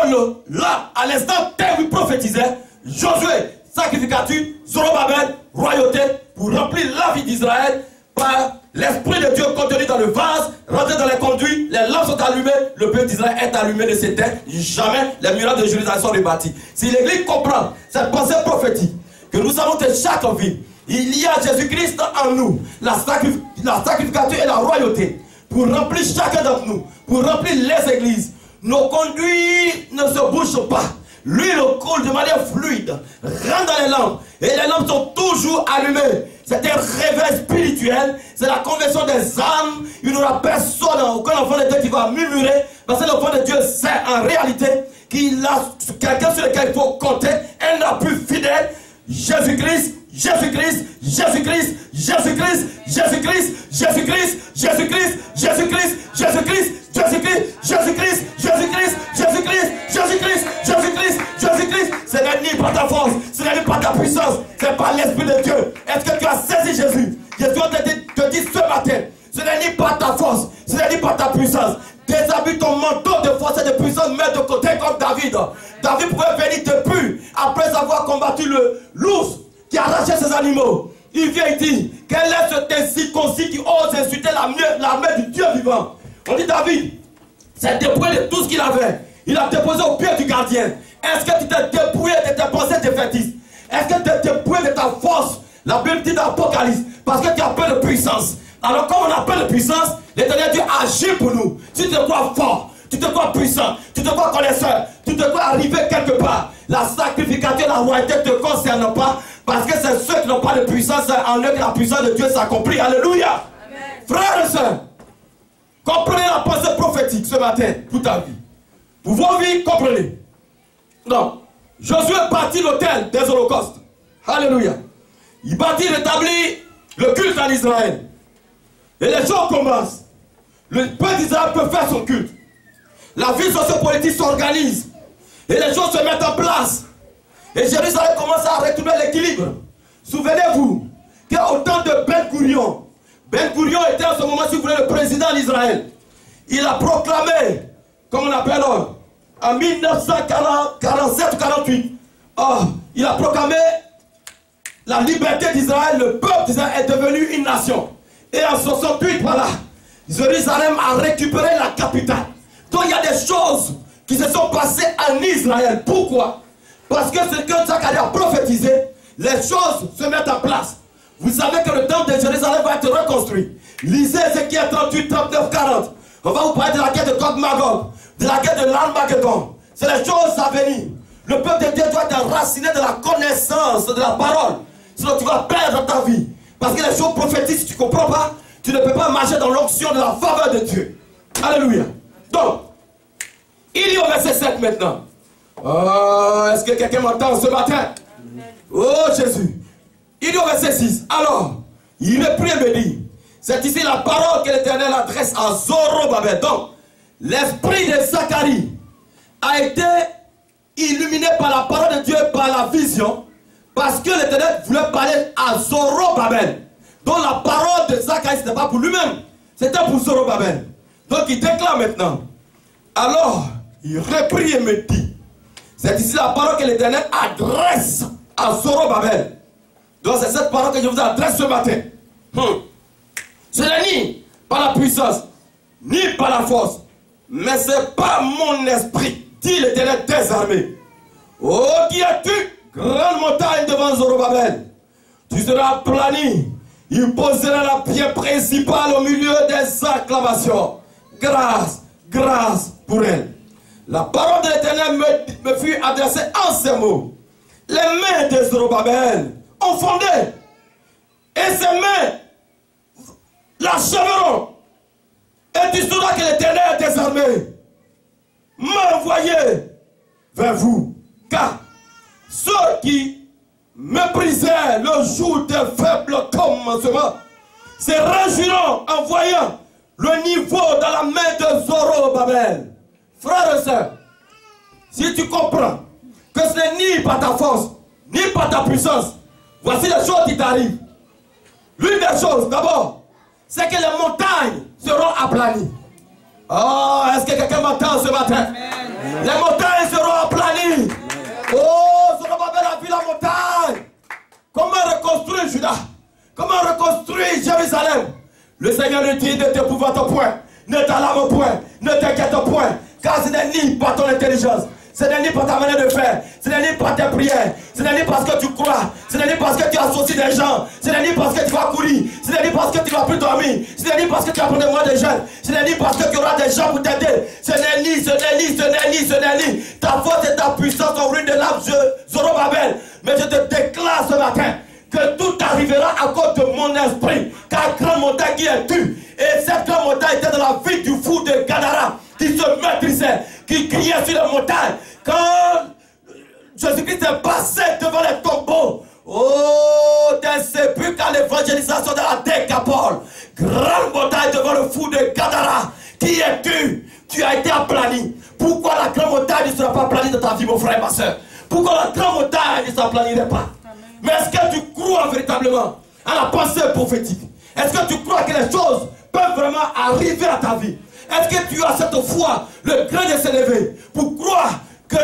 là, à l'instant où il prophétisait, Josué sacrificature, Zorobabel royauté, pour remplir la vie d'Israël par l'Esprit de Dieu contenu dans le vase, rentré dans les conduits, les lampes sont allumées, le peuple d'Israël est allumé de ses têtes, jamais les murailles de Jérusalem sont rebâties. Si l'Église comprend cette pensée prophétique, que nous savons que chaque vie, il y a Jésus-Christ en nous, la sacrificature et la royauté, pour remplir chacun d'entre nous, pour remplir les églises. Nos conduits ne se bougent pas. L'huile coule de manière fluide, rentre dans les lampes, et les lampes sont toujours allumées. C'est un réveil spirituel, c'est la conversion des âmes. Il n'y aura personne, aucun enfant de Dieu qui va murmurer, parce que l'enfant de Dieu sait en réalité qu'il a quelqu'un sur lequel il faut compter, un appui fidèle, Jésus-Christ, Jésus-Christ, Jésus-Christ, Jésus-Christ, Jésus-Christ, Jésus-Christ, Jésus-Christ, Jésus-Christ, Jésus-Christ, Jésus-Christ, Jésus-Christ, Jésus-Christ, Jésus-Christ, Jésus-Christ, Jésus-Christ, Jésus-Christ. Ce n'est ni par ta force, ce n'est ni par ta puissance, c'est par l'Esprit de Dieu. Est-ce que tu as saisi Jésus? Jésus te dit ce matin, ce n'est ni par ta force, ce n'est ni par ta puissance. Déshabille ton manteau de force et de puissance, mets de côté comme David. David pouvait venir depuis, après avoir combattu l'ours qui arrachait ses animaux. Il vient et dit, quel est cet incirconcis qui ose insulter l'armée du Dieu vivant? On dit David, c'est dépouillé de tout ce qu'il avait. Il a déposé au pied du gardien. Est-ce que tu t'es dépouillé de tes pensées défaitistes? Est-ce que tu t'es dépouillé de ta force? La Bible dit dans l'Apocalypse, parce que tu as peur de puissance. Alors comme on a peur de puissance, l'Éternel Dieu agit pour nous. Si tu te crois fort, tu te crois puissant, tu te crois connaisseur, tu te crois arriver quelque part, la sacrificature, la royauté ne te concerne pas, Parce que c'est ceux qui n'ont pas de puissance en eux que la puissance de Dieu s'accomplit. Alléluia. Frères et sœurs, comprenez la pensée prophétique ce matin, toute ta vie. Pour vos vies, comprenez. Non. Josué bâtit l'autel des holocaustes. Alléluia. Il bâtit, rétablit le culte en Israël. Et les gens commencent. Le peuple d'Israël peut faire son culte. La vie sociopolitique s'organise. Et les choses se mettent en place. Et Jérusalem commence à retrouver l'équilibre. Souvenez-vous qu'au temps de Ben Gurion était en ce moment, si vous voulez, le président d'Israël. Il a proclamé, comme on appelle en 1947 ou 48, il a proclamé la liberté d'Israël. Le peuple d'Israël est devenu une nation. Et en 68, voilà, Jérusalem a récupéré la capitale. Donc il y a des choses qui se sont passées en Israël. Pourquoi? Parce que ce que Zacharie a prophétisé, les choses se mettent en place. Vous savez que le temple de Jérusalem va être reconstruit. Lisez Ézéchiel 38, 39, 40. On va vous parler de la guerre de Gog-Magog, de la guerre de l'Armageddon. C'est les choses à venir. Le peuple de Dieu doit être enraciné de la connaissance de la parole. Sinon tu vas perdre ta vie. Parce que les choses prophétiques, si tu ne comprends pas, tu ne peux pas marcher dans l'onction de la faveur de Dieu. Alléluia. Donc, il y au verset 7 maintenant. Oh, est-ce que quelqu'un m'entend ce matin? Oh Jésus. Il dit au verset 6. Alors, il me prie et me dit, c'est ici la parole que l'Éternel adresse à Zorobabel. Donc, l'esprit de Zacharie a été illuminé par la parole de Dieu, par la vision, parce que l'Éternel voulait parler à Zorobabel. Donc la parole de Zacharie, ce n'était pas pour lui-même, c'était pour Zorobabel. Donc il déclare maintenant. Alors, il reprit et me dit, c'est ici la parole que l'Éternel adresse à Zorobabel. Donc c'est cette parole que je vous adresse ce matin. Ce n'est ni par la puissance, ni par la force, mais c'est par mon esprit, dit l'Éternel des armées. Oh, qui es-tu, grande montagne devant Zorobabel? Tu seras aplani. Il posera la pierre principale au milieu des acclamations. Grâce, grâce pour elle. La parole de l'Éternel me fut adressée en ces mots. Les mains de Zorobabel ont fondé. Et ses mains l'achèveront. Et tu sauras que l'Éternel des armées m'a envoyé vers vous. Car ceux qui méprisaient le jour des faibles commencements se réjouiront en voyant le niveau dans la main de Zorobabel. Frères et sœurs, si tu comprends que ce n'est ni par ta force, ni par ta puissance, voici les choses qui t'arrivent. L'une des choses, d'abord, c'est que les montagnes seront aplanies. Oh, est-ce que quelqu'un m'entend ce matin? Amen. Les montagnes seront aplanies. Oh, Zorobabel a vu la montagne. Comment reconstruire Juda? Comment reconstruire Jérusalem? Le Seigneur nous dit, ne t'épouvante point, ne t'alarme point, ne t'inquiète point, car ce n'est ni par ton intelligence, ce n'est ni par ta manière de faire, ce n'est ni par tes prières, ce n'est ni parce que tu crois, ce n'est ni parce que tu associes des gens, ce n'est ni parce que tu vas courir, ce n'est ni parce que tu vas plus dormir, ce n'est ni parce que tu vas prendre moins de jeunes, ce n'est ni parce que tu auras des gens pour t'aider, ce n'est ni, ta force et ta puissance sont ruines de l'âme Zorobabel. Mais je te déclare ce matin que tout arrivera à cause de mon esprit, car grande montagne qui est tue, et cette grande montagne était dans la vie du fou de Gadara, qui se maîtrisait, qui criait sur les montagnes. Quand Jésus-Christ est passé devant les tombeaux, oh, des sépulcres à l'évangélisation de la Décapole, grande montagne devant le fou de Gadara, qui es-tu? Tu as été aplani. Pourquoi la grande montagne ne sera pas aplanie dans ta vie, mon frère et ma soeur? Pourquoi la grande montagne ne s'aplanirait pas? Mais est-ce que tu crois véritablement à la pensée prophétique? Est-ce que tu crois que les choses peuvent vraiment arriver à ta vie? Est-ce que tu as cette foi, le grain de s'élever, pour croire que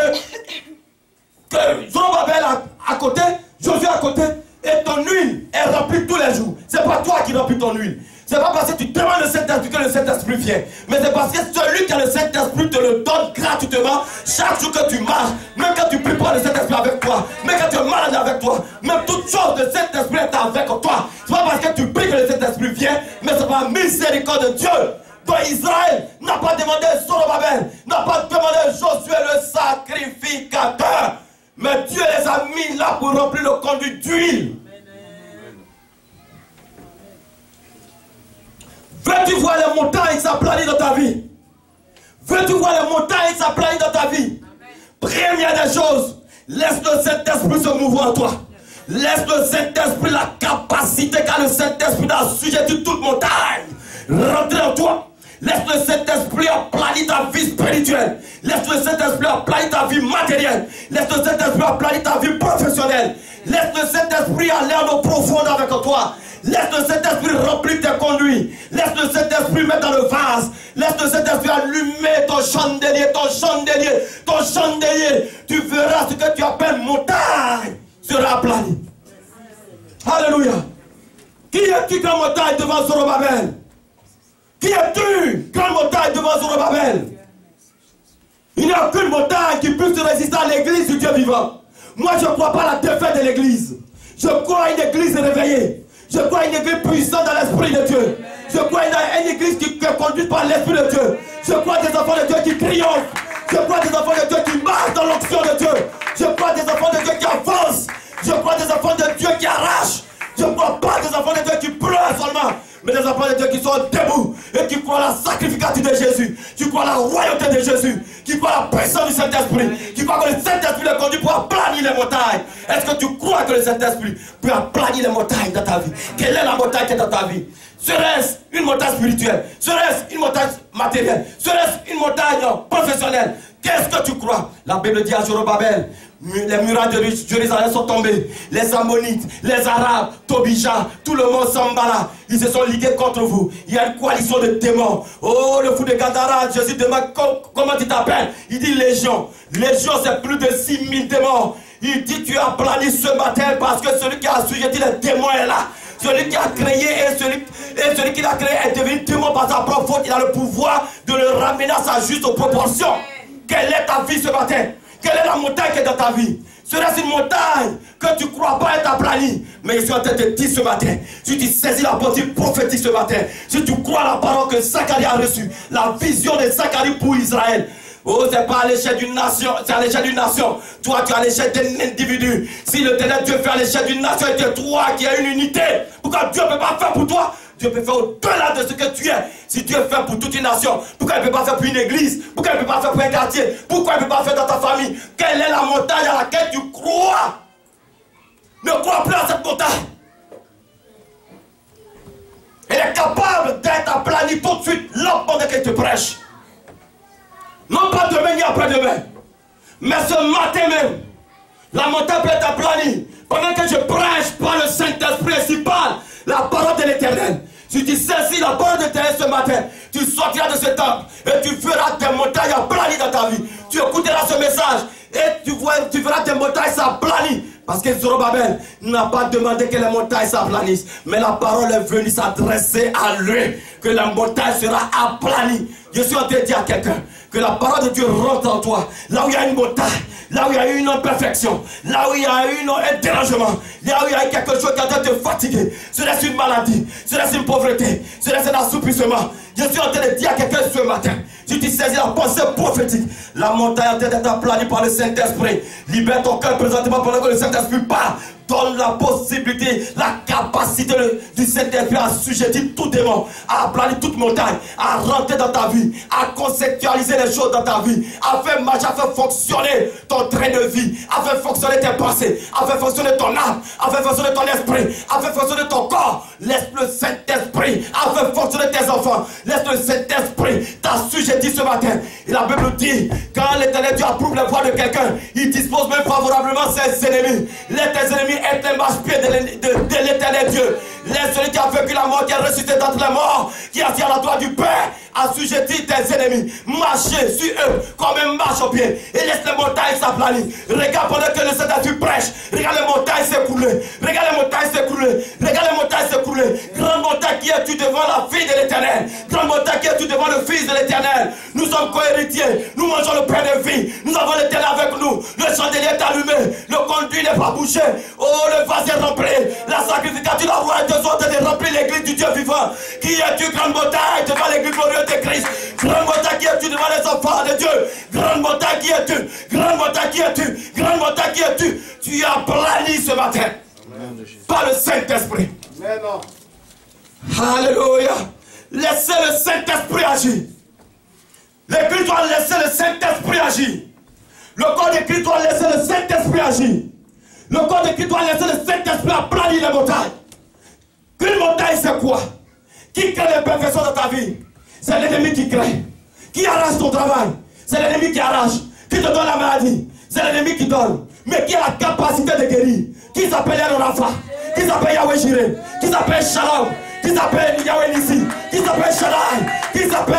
Zorobabel à côté, Josué à côté, et ton huile est remplie tous les jours? C'est pas toi qui remplis ton huile. C'est pas parce que tu demandes le Saint-Esprit que le Saint-Esprit vient. Mais c'est parce que celui qui a le Saint-Esprit te le donne gratuitement chaque jour que tu marches. Même quand tu pries pas, le Saint-Esprit avec toi. Même quand tu es malade avec toi. Même toute chose, le Saint-Esprit est avec toi. C'est pas parce que tu pries que le Saint-Esprit vient. Mais c'est par miséricorde de Dieu. Donc Israël n'a pas demandé Zorobabel, n'a pas demandé Josué le sacrificateur. Mais Dieu les a mis là pour remplir le conduit d'huile. Veux-tu voir les montagnes s'aplanir dans ta vie? Veux-tu voir les montagnes s'aplanir dans ta vie? Première des choses, laisse le Saint-Esprit se mouvoir en toi. Laisse le Saint-Esprit, la capacité qu'a le Saint-Esprit d'assujettir toute montagne, rentrer en toi. Laisse le Saint-Esprit aplanir ta vie spirituelle. Laisse le Saint-Esprit aplanir ta vie matérielle. Laisse le Saint-Esprit aplanir ta vie professionnelle. Laisse le Saint-Esprit aller en eau profonde avec toi. Laisse le Saint-Esprit remplir tes conduits. Laisse le Saint-Esprit mettre dans le vase. Laisse le Saint-Esprit allumer ton chandelier, ton chandelier, ton chandelier. Tu verras ce que tu appelles montagne sera aplani. Alléluia. Qui es-tu grande montagne devant Zorobabel? Qui es-tu grande montagne devant Zorobabel? Il n'y a aucune montagne qui puisse résister à l'église du Dieu vivant. Moi je ne crois pas à la défaite de l'église. Je crois à une église réveillée. Je crois à une église puissante dans l'esprit de Dieu. Je crois à une église qui est conduite par l'esprit de Dieu. Je crois à des enfants de Dieu qui triomphent. Je crois à des enfants de Dieu qui marchent dans l'onction de Dieu. Je crois à des enfants de Dieu qui avancent. Je crois à des enfants de Dieu qui arrachent. Je ne crois pas à des enfants de Dieu qui pleurent seulement, mais des enfants de Dieu qui sont debout et qui croient à la sacrificature de Jésus, qui croient à la royauté de Jésus, qui croient à la puissance du Saint-Esprit, qui croient que le Saint-Esprit les conduit pour aplanir les montagnes. Est-ce que tu crois que le Saint-Esprit peut aplanir les montagnes dans ta vie? Quelle est la montagne qui est dans ta vie? Serait-ce une montagne spirituelle? Serait-ce une montagne matérielle? Serait-ce une montagne professionnelle? Qu'est-ce que tu crois? La Bible dit à Zorobabel, les murailles de Jérusalem sont tombées. Les Ammonites, les Arabes, Tobija, tout le monde s'emballa. Ils se sont ligués contre vous. Il y a une coalition de démons. Oh, le fou de Gadara, Jésus demande comment tu t'appelles? Il dit Légion. Légion, c'est plus de 6000 démons. Il dit tu as plani ce matin parce que celui qui a assujetti les démons est là. Celui qui a créé et celui qui l'a créé est devenu démon par sa propre faute. Il a le pouvoir de le ramener à sa juste proportion. Quelle est ta vie ce matin? Quelle est la montagne qui est dans ta vie? Serait-ce une montagne que tu ne crois pas être aplanie? Mais je suis en train de te dire ce matin, si tu saisis la partie prophétique ce matin, si tu crois à la parole que Zacharie a reçue, la vision de Zacharie pour Israël, oh, c'est pas à l'échelle d'une nation, c'est à l'échelle d'une nation. Toi, tu es à l'échelle d'un individu. Si le ténèbre Dieu fait à l'échelle d'une nation et que toi qui as une unité, pourquoi Dieu ne peut pas faire pour toi? Dieu peut faire au-delà de ce que tu es. Si Dieu fait pour toute une nation, pourquoi il ne peut pas faire pour une église? Pourquoi il ne peut pas faire pour un quartier? Pourquoi il ne peut pas faire dans ta famille? Quelle est la montagne à laquelle tu crois? Ne crois plus à cette montagne. Elle est capable d'être aplanie tout de suite, là pendant qu'elle te prêche. Non pas demain ni après-demain, mais ce matin même, la montagne peut être aplanie. Pendant que je prêche par le Saint-Esprit et s'y parle, la parole de l'Éternel. Si tu saisis la parole de l'Éternel ce matin, tu sortiras de ce temple et tu feras des montagnes aplanies dans ta vie. Tu écouteras ce message et tu verras des montagnes s'aplanir. Parce que Zorobabel n'a pas demandé que les montagnes s'aplanissent, mais la parole est venue s'adresser à lui, que la montagne sera aplanie. Je suis en train de dire à quelqu'un que la parole de Dieu rentre en toi. Là où il y a une montagne, là où il y a une imperfection, là où il y a un dérangement, là où il y a quelque chose qui est en train de te fatiguer, serait-ce une maladie, serait-ce une pauvreté, serait-ce un assouplissement. Je suis en train de dire à quelqu'un ce matin, si tu saisis la pensée prophétique, la montagne est en train d'être aplanie par le Saint-Esprit. Libère ton cœur présentement pendant que le Saint-Esprit parle. Donne la possibilité, la capacité du Saint-Esprit à assujettir tout démon, à aplanir toute montagne, à rentrer dans ta vie, à conceptualiser les choses dans ta vie, à faire marcher, à faire fonctionner ton train de vie, à faire fonctionner tes pensées, à faire fonctionner ton âme, à faire fonctionner ton esprit, à faire fonctionner ton corps. Laisse le Saint-Esprit à faire fonctionner tes enfants. Laisse le Saint-Esprit t'assujettir ce matin. Et la Bible dit, quand l'Éternel Dieu approuve les voies de quelqu'un, il dispose même favorablement ses ennemis. Laisse tes ennemis être un marche-pied de l'Éternel Dieu. Laisse celui qui a vécu la mort, qui a ressuscité d'entre les morts, qui a assis à la droite du Père, assujettir tes ennemis. Marcher sur eux comme un marche au pied. Et laisse les montagnes s'aplanir. Regarde pendant que le Saint-Esprit prêche. Regarde les montagnes s'écouler. Regarde les montagnes s'écouler. Regarde les montagnes s'écouler. Grande montagne qui es-tu devant la fille de l'Éternel? Grande montagne qui es-tu devant le Fils de l'Éternel? Nous sommes co-héritiers. Nous mangeons le pain de vie. Nous avons l'Éternel avec nous. Le chandelier est allumé. Le conduit n'est pas bouché. Oh, le vase est rempli. La sacrificature, la royauté sont en train de remplir l'église du Dieu vivant. Qui es-tu, grande montagne, devant l'église glorieuse de Christ. Grande montagne qui es-tu devant les enfants de Dieu? Grande montagne qui es-tu? Grande montagne qui es-tu? Grande montagne qui es-tu? Tu as plani ce matin. Par le Saint-Esprit. Alléluia. Laissez le Saint-Esprit agir. L'Église doit laisser le Saint-Esprit agir. Le corps de Christ doit laisser le Saint-Esprit agir. Le corps de Christ doit laisser le Saint-Esprit aplanir les montagnes. Une montagne, c'est quoi? Qui crée les perfections dans ta vie? C'est l'ennemi qui crée. Qui arrache ton travail? C'est l'ennemi qui arrache. Qui te donne la maladie? C'est l'ennemi qui donne. Mais qui a la capacité de guérir? Qui s'appelle El Rafa? Qui s'appelle Yahweh Jireh? Qui s'appelle Shalom? Qui s'appelle Yahweh Nissi? Qui s'appelle Shaddai? Qui s'appelle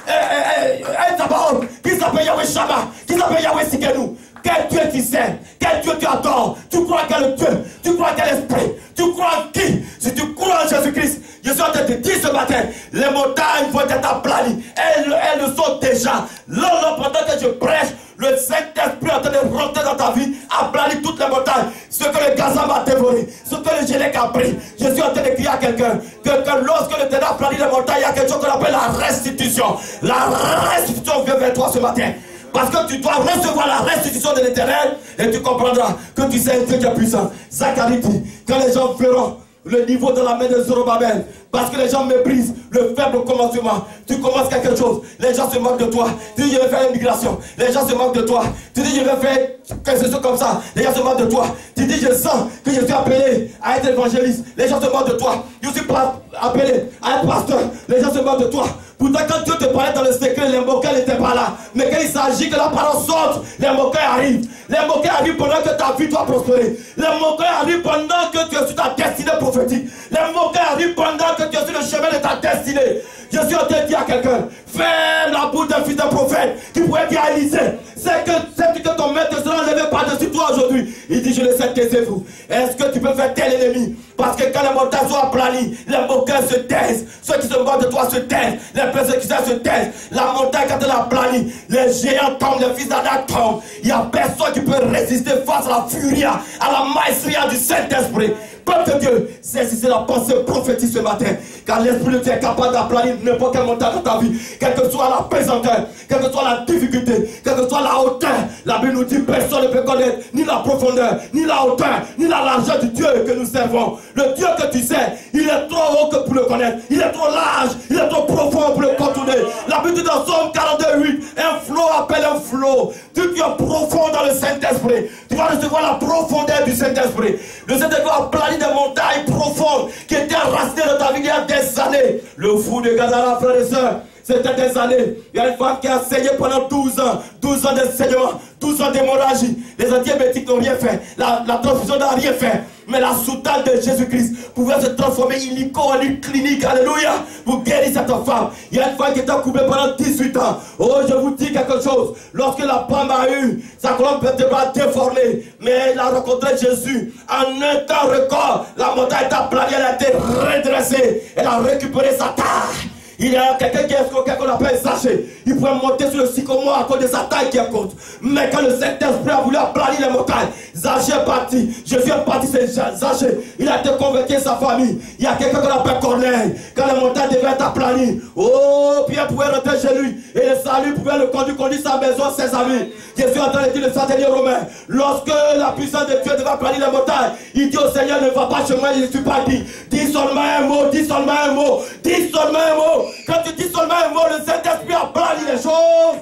El Tabaoth? Qui s'appelle Yahweh Shammah? Qui s'appelle Yahweh Sikenu? Quel Dieu tu sais? Quel Dieu tu adores? Tu crois quel Dieu? Tu crois quel esprit? Tu crois en qui? Si tu crois en Jésus-Christ, je suis en train de te dire ce matin, les montagnes vont être aplanies. Elles le sont déjà. Là, pendant que je prêche, le Saint-Esprit est en train de rentrer dans ta vie, aplanir toutes les montagnes. Ce que le Gaza va dévorer, ce que le Gélec a pris. Je suis en train de crier à quelqu'un que lorsque le Ténèbre aplanit les montagnes, il y a quelque chose qu'on appelle la restitution. La restitution vient vers toi ce matin. Parce que tu dois recevoir la restitution de l'Éternel et tu comprendras que tu sais un Dieu qui est puissant. Zacharie dit, quand les gens verront le niveau de la main de Zorobabel, parce que les gens méprisent le faible commencement. Tu commences quelque chose, les gens se moquent de toi. Tu dis je vais faire l'immigration, les gens se moquent de toi. Tu dis je vais faire quelque chose comme ça, les gens se moquent de toi. Tu dis je sens que je suis appelé à être évangéliste, les gens se moquent de toi. Je suis pas appelé à être pasteur, les gens se moquent de toi. Pourtant quand Dieu te parlait dans le secret, les moqueurs n'étaient pas là. Mais quand il s'agit que la parole sorte, les moqueurs arrivent. Les moqueurs arrivent pendant que ta vie doit prospérer. Les moqueurs arrivent pendant que tu es sur ta destinée prophétique. Les moqueurs arrivent pendant que tu es sur le chemin de ta destinée. Je suis en train de dire à quelqu'un, ferme la bouche d'un fils de prophète qui pourrait dire à Élisée, c'est que ton maître sera enlevé par-dessus toi aujourd'hui. Il dit, je le sais, taisez-vous. Est-ce que tu peux faire tel ennemi? Parce que quand les montagnes sont aplanies, les moqueurs se taisent. Ceux qui se moquent de toi se taisent. Les persécuteurs se taisent. La montagne, quand elle aplanie, les géants tombent, les fils d'Adam tombent. Il n'y a personne qui peut résister face à la furie, à la maestria du Saint-Esprit. Peuple de Dieu, c'est la pensée prophétique ce matin. Car l'Esprit de Dieu est capable d'aplanir n'importe quelle montagne dans ta vie. Quelle que soit la pesanteur, quelle que soit la difficulté, quelle que soit la hauteur. La Bible nous dit personne ne peut connaître ni la profondeur, ni la hauteur, ni la largeur du Dieu que nous servons. Le Dieu que tu sais, il est trop haut que pour le connaître. Il est trop large, il est trop profond pour le contourner. La Bible dit dans Somme 42:8, un flot appelle un flot. Dieu qui est profond dans le Saint-Esprit. Tu vas recevoir la profondeur du Saint-Esprit. Le Saint-Esprit va planir des montagnes profondes qui étaient enracinées dans ta vie il y a des années. Le fou de Gadara, frères et sœurs, c'était des années. Il y a une femme qui a enseigné pendant 12 ans d'enseignement, 12 ans d'hémorragie. Les antibiotiques n'ont rien fait. La transfusion n'a rien fait. Mais la soutane de Jésus-Christ pouvait se transformer illico en une clinique. Alléluia. Pour guérir cette femme. Il y a une femme qui était coupée pendant 18 ans. Oh, je vous dis quelque chose. Lorsque la femme a eu sa colonne vertébrale déformée, mais elle a rencontré Jésus. En un temps record, la montagne est aplanie, elle a été redressée. Elle a récupéré sa taille. Il y a quelqu'un qui est qu'on appelle Zaché. Il pouvait monter sur le sycomore à cause de sa taille qui est courte. Mais quand le Saint-Esprit a voulu aplanir les montagnes, Zaché est parti. Jésus est parti, c'est Zaché. Il a été convaincu sa famille. Il y a quelqu'un qu'on appelle Corneille. Quand les montagnes devaient être aplanies, oh, Pierre pouvait rentrer chez lui. Et le salut pouvait le conduire sa maison, ses amis. Jésus est en train de dire le satellite romain. Lorsque la puissance de Dieu devait aplanir les montagnes, il dit au Seigneur, ne va pas chez moi, je ne suis pas dit. Dis seulement un mot, dis seulement un mot, dis seulement un mot. Quand tu dis seulement un mot, le Saint-Esprit aplanit les choses.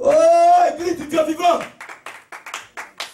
Oh, Église du Dieu vivant.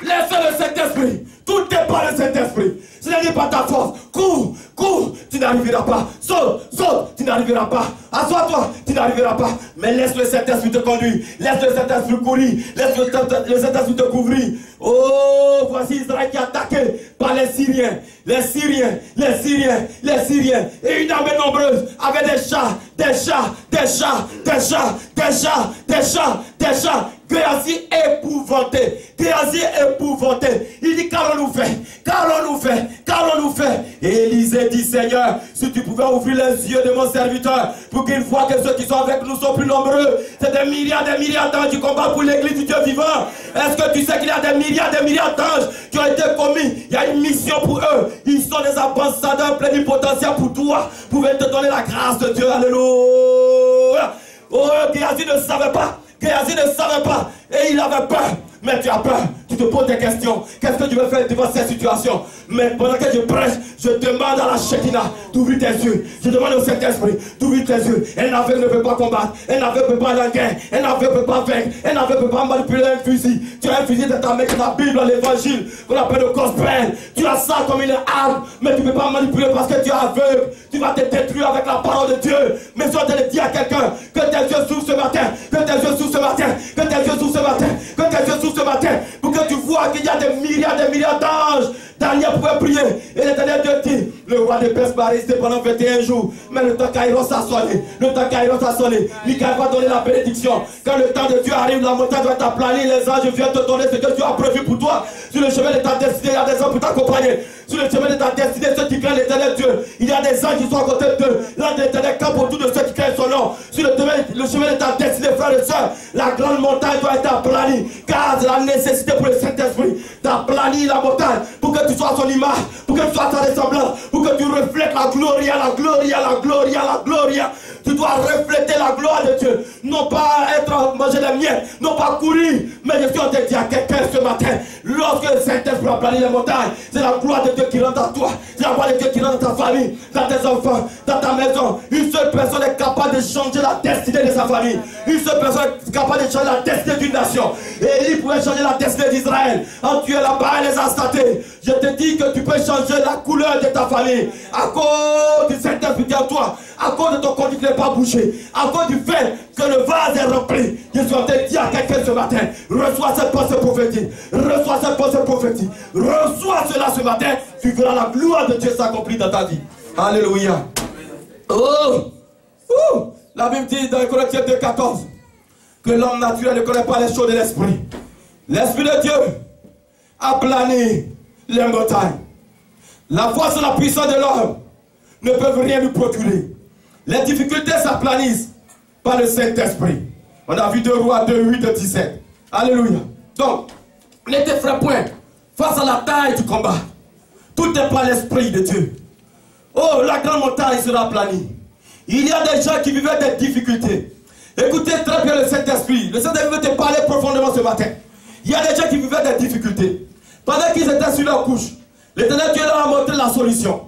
Laissez le Saint-Esprit. Tout est par le Saint-Esprit. Ce n'est pas ta force. Cours, cours, tu n'arriveras pas. Saute, saute, tu n'arriveras pas. Assois-toi, tu n'arriveras pas. Mais laisse le Saint-Esprit te conduire. Laisse le Saint-Esprit courir. Laisse le Saint-Esprit te couvrir. Oh, voici Israël qui est attaqué par les Syriens. Les Syriens, les Syriens, les Syriens. Et une armée nombreuse avec des chats, des chats, des chats, des chats, des chats, des chats, des chats. Géasi épouvanté. Géasi épouvanté. Il dit, qu'allons-nous faire? Qu'allons-nous faire? Qu'allons-nous faire? Et Élisée dit, Seigneur, si tu pouvais ouvrir les yeux de mon serviteur pour qu'il voit que ceux qui sont avec nous sont plus nombreux. C'est des milliards d'anges qui combattent pour l'église du Dieu vivant. Est-ce que tu sais qu'il y a des milliards d'anges qui ont été commis? Il y a une mission pour eux. Ils sont des ambassadeurs plénipotentiaires pour toi. Pour te donner la grâce de Dieu. Alléluia. Oh, Géasi ne savait pas. Géasi ne savait pas. Et il avait peur. Mais tu as peur. Tu te poses des questions. Qu'est-ce que tu veux faire devant cette situation? Mais pendant que je prêche, je demande à la Shekinah d'ouvrir tes yeux. Je demande au Saint-Esprit d'ouvrir tes yeux. Un aveugle ne peut pas combattre. Un aveugle ne peut pas aller en guerre. Un aveugle ne peut pas vaincre. Un aveugle ne peut pas manipuler un fusil. Tu as un fusil dans ta main, la Bible, l'évangile, qu'on appelle le gospel. Tu as ça comme une arme, mais tu ne peux pas manipuler parce que tu es aveugle. Tu vas te détruire avec la parole de Dieu. Mais si on te dit à quelqu'un que tes yeux s'ouvrent ce matin, que tes yeux s'ouvrent ce matin, que tes yeux s'ouvrent ce matin, que tes yeux s'ouvrent ce matin, pour que tu vois qu'il y a des milliards d'anges. Daniel pouvait prier. Et l'Éternel Dieu dit, le roi de Perse va rester pendant 21 jours. Mais le temps Kairos a sonné. Le temps Kairos a sonné. Michael va donner la bénédiction. Quand le temps de Dieu arrive, la montagne va t'aplanie. Les anges viennent te donner ce que Dieu a prévu pour toi. Sur le chemin de ta destinée, il y a des anges pour t'accompagner. Sur le chemin de ta destinée, ceux qui craignent l'Éternel Dieu, il y a des anges qui sont à côté d'eux. L'ange de l'Éternel campe autour de ceux qui craignent son nom. Sur le chemin de ta destinée, frères et sœurs, la grande montagne doit être aplanie. Car c'est la nécessité pour le Saint-Esprit d'aplanie la montagne pour que tu sois à son image, pour que tu sois à sa ressemblance, pour que tu reflètes la gloria, la gloria, la gloria, la gloria. Tu dois refléter la gloire de Dieu. Non pas être manger les miettes, non pas courir. Mais je suis en train de dire à quelqu'un ce matin, lorsque le Saint-Esprit aplanit les montagnes, c'est la gloire de Dieu qui rentre en toi. C'est la gloire de Dieu qui rentre dans ta famille, dans tes enfants, dans ta maison. Une seule personne est capable de changer la destinée de sa famille. Une seule personne est capable de changer la destinée d'une nation. Et il pouvait changer la destinée d'Israël. En tuant là-bas et les instater. Je te dis que tu peux changer la couleur de ta famille. À cause du Saint-Esprit en toi. À cause de ton conduite qui n'est pas bouché. À cause du fait que le vase est rempli. Je suis en train de dire à quelqu'un ce matin, reçois cette pensée prophétique. Reçois cette pensée prophétique. Reçois cela ce matin. Tu verras la gloire de Dieu s'accomplir dans ta vie. Alléluia. Oh! Oh! La Bible dit dans Corinthiens 2,14 que l'homme naturel ne connaît pas les choses de l'esprit. L'esprit de Dieu a plané les montagnes. La force et la puissance de l'homme ne peuvent rien lui procurer. Les difficultés s'aplanissent par le Saint-Esprit. On a vu 2 Rois 2, 8 et 17. Alléluia. Donc, ne t'effraie point face à la taille du combat. Tout est par l'Esprit de Dieu. Oh, la grande montagne sera aplanie. Il y a des gens qui vivaient des difficultés. Écoutez très bien le Saint-Esprit. Le Saint-Esprit veut te parler profondément ce matin. Il y a des gens qui vivaient des difficultés. Pendant qu'ils étaient sur leur couche, l'Éternel Dieu leur a montré la solution.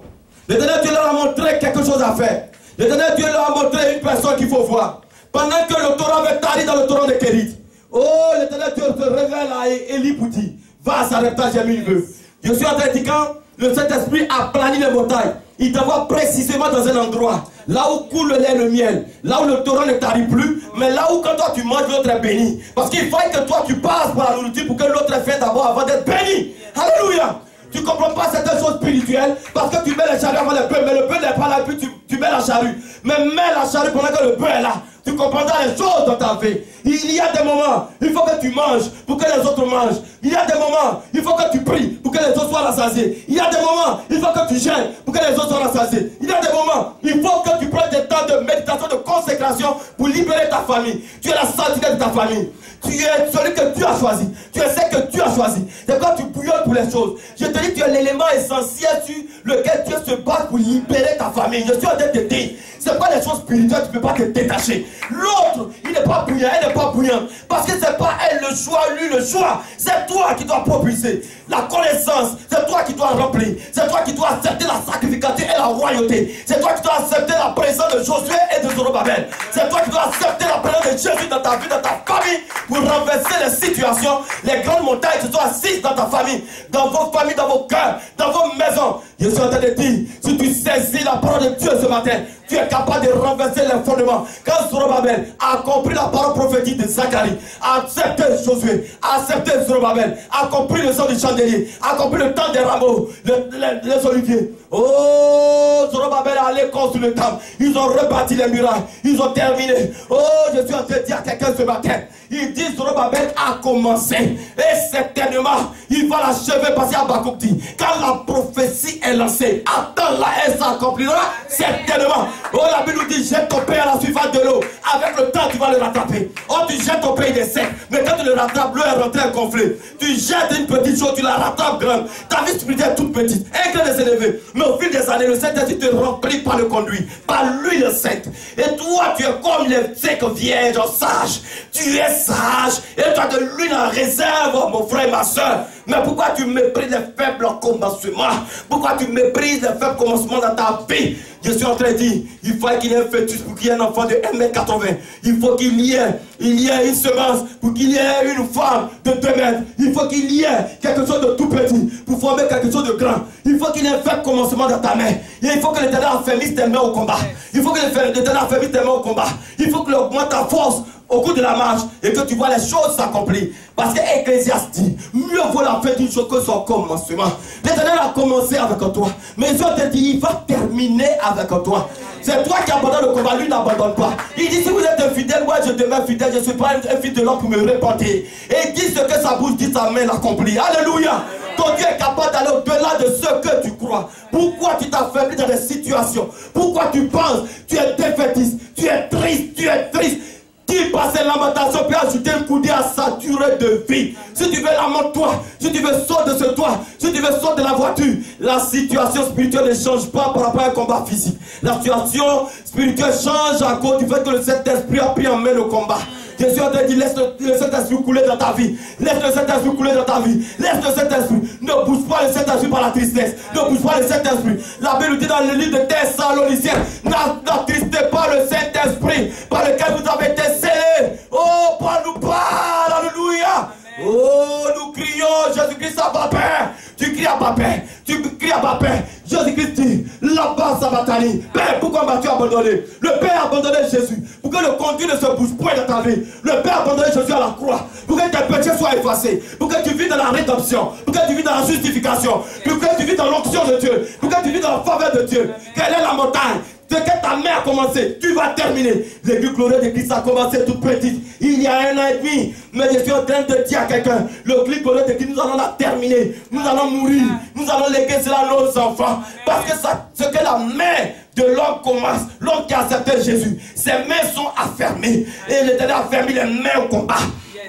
L'Éternel Dieu leur a montré quelque chose à faire. L'Éternel Dieu leur a montré une personne qu'il faut voir. Pendant que le torrent avait tari dans le torrent de Kérit. Oh, l'Éternel Dieu se révèle à Élie pour dire, va à Sarepta, j'ai mis une veuve. Je suis en train de dire, quand le Saint-Esprit a plani les montagnes, il te voit précisément dans un endroit, là où coule le lait et le miel, là où le torrent ne t'arrive plus, mais là où quand toi tu manges, l'autre est béni. Parce qu'il faut que toi tu passes par la nourriture pour que l'autre ait fait d'abord avant d'être béni. Alléluia. Tu ne comprends pas certaines choses spirituelles parce que tu mets les charrues avant le bœuf, mais le bœuf n'est pas là, puis tu mets la charrue. Mais mets la charrue pendant que le bœuf est là. Tu comprendras les choses dans ta vie. Il y a des moments, il faut que tu manges pour que les autres mangent. Il y a des moments, il faut que tu pries pour que les autres soient rassasiés. Il y a des moments, il faut que tu gênes pour que les autres soient rassasiés. Il y a des moments, il faut que tu prennes des temps de méditation, de consécration pour libérer ta famille. Tu es la sentinelle de ta famille. Tu es celui que Dieu a choisi. Tu es ce que Dieu a choisi. C'est quand tu bouillonnes pour les choses. Je te dis, tu es l'élément essentiel sur lequel Dieu se bat pour libérer ta famille. Je suis en train de te dire, ce n'est pas les choses spirituelles, tu ne peux pas te détacher. L'autre, il n'est pas bouillant, elle n'est pas bouillante. Parce que ce n'est pas elle le choix, lui le choix. C'est toi qui dois propulser. La connaissance, c'est toi qui dois remplir. C'est toi qui dois accepter la sacrificature et la royauté. C'est toi qui dois accepter la présence de Josué et de Zorobabel. C'est toi qui dois accepter la présence de Jésus dans ta vie, dans ta famille, pour renverser les situations. Les grandes montagnes se sont assises dans ta famille, dans vos familles, dans vos cœurs, dans vos maisons. Je suis en train de dire, si tu saisis la parole de Dieu ce matin, tu es capable de renverser les fondements. Quand Zorobabel a compris la parole prophétique de Zacharie, a accepté Josué, a accepté Zorobabel, a compris le son du chandelier, a compris le temps des rameaux, les oliviers. Oh, Zorobabel est allé construire le temple. Ils ont rebâti les murailles. Ils ont terminé. Oh, je suis en train de dire à quelqu'un ce matin. Il dit Zorobabel a commencé. Et certainement, il va l'achever parce qu'Habakkuk dit, quand la prophétie est lancée, attends-la, elle s'accomplira certainement. Oh, la Bible nous dit, jette ton pays à la surface de l'eau. Avec le temps, tu vas le rattraper. Oh, tu jettes ton pays des sec. Mais quand tu le rattrapes, l'eau est rentrée en conflit. Tu jettes une petite chose, tu la rattrapes grande. Ta vie spirituelle est toute petite. Un grain de s'élever. Mais au fil des années, le Saint-Esprit te remplit par le conduit, par l'huile sainte. Et toi, tu es comme les secs vierges sages. Tu es sage. Et tu as de l'huile en réserve, mon frère et ma soeur. Mais pourquoi tu méprises les faibles commencements? Pourquoi tu méprises les faibles commencements dans ta vie? Je suis en train de dire, il faut qu'il y ait un fœtus pour qu'il y ait un enfant de 1m80. Il faut qu'il y ait une semence pour qu'il y ait une femme de 2 mètres. Il faut qu'il y ait quelque chose de tout petit pour former quelque chose de grand. Il faut qu'il y ait un faible commencement dans ta main. Et il faut que l'Éternel affermisse tes mains au combat. Il faut que l'Éternel affermisse tes mains au combat. Il faut qu'il augmente ta force au cours de la marche et que tu vois les choses s'accomplir. Parce que Ecclésiaste dit, mieux vaut la fin d'une chose que son commencement. L'Éternel a commencé avec toi. Mais je te dis, il va terminer avec toi. C'est toi qui abandonnes le combat, lui n'abandonne pas. Il dit, si vous êtes infidèle, moi je demeure fidèle, je ne suis pas un fils de l'homme pour me répandre. Et il dit ce que sa bouche dit, sa main l'accomplit. Alléluia. Ton Dieu est capable d'aller au-delà de ce que tu crois. Pourquoi tu t'affaiblis dans des situations? Pourquoi tu penses? Tu es défaitiste, tu es triste, tu es triste. Qui passe lamentation peut ajouter un coudé à saturer de vie. Si tu veux lamente-toi, si tu veux sortir de ce toit, si tu veux sortir de la voiture, la situation spirituelle ne change pas par rapport à un combat physique. La situation spirituelle change à cause du fait que le Saint-Esprit a pris en main le combat. Je suis en train de dire, laisse le Saint-Esprit couler dans ta vie. Laisse le Saint-Esprit couler dans ta vie. Laisse le Saint-Esprit. Ne bouge pas le Saint-Esprit par la tristesse. Ne bouge pas le Saint-Esprit. La Bible dit dans le livre de Thessaloniciens, n'attristez pas le Saint-Esprit par lequel vous avez été scellés. Oh, Paul nous parle. Alléluia. Oh, nous crions, Jésus-Christ, Abba Père. Tu cries Abba Père. Tu cries Abba Père. Jésus-Christ dit, là-bas, Sabatani. Père, pourquoi m'as-tu abandonné? Le Père a abandonné Jésus. Pour que le conduit ne se bouge point dans ta vie. Le Père a abandonné Jésus à la croix. Pour que tes péchés soient effacés. Pour que tu vis dans la rédemption. Pour que tu vis dans la justification. Pour que tu vis dans l'onction de Dieu. Pour que tu vis dans la faveur de Dieu. Quelle est la montagne? Ce que ta mère a commencé, tu vas terminer. L'église glorieuse de Christ a commencé toute petite. Il y a 1 an et demi. Mais je suis en train de dire à quelqu'un, l'église glorieuse de Christ, nous allons la terminer. Nous allons mourir. Nous allons léguer cela à nos enfants. Parce que ce que la main de l'homme commence, l'homme qui a accepté Jésus, ses mains sont affermées. Et l'Éternel a fermé les mains au combat.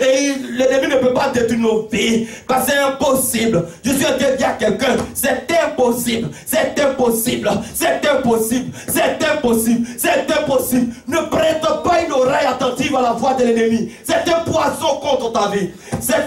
Et l'ennemi ne peut pas détruire nos vies. Parce que c'est impossible. Je suis en train de dire à quelqu'un, c'est impossible. C'est impossible. C'est impossible. C'est impossible. C'est impossible. Ne prête pas une oreille attentive à la voix de l'ennemi. C'est un poison contre ta vie. C'est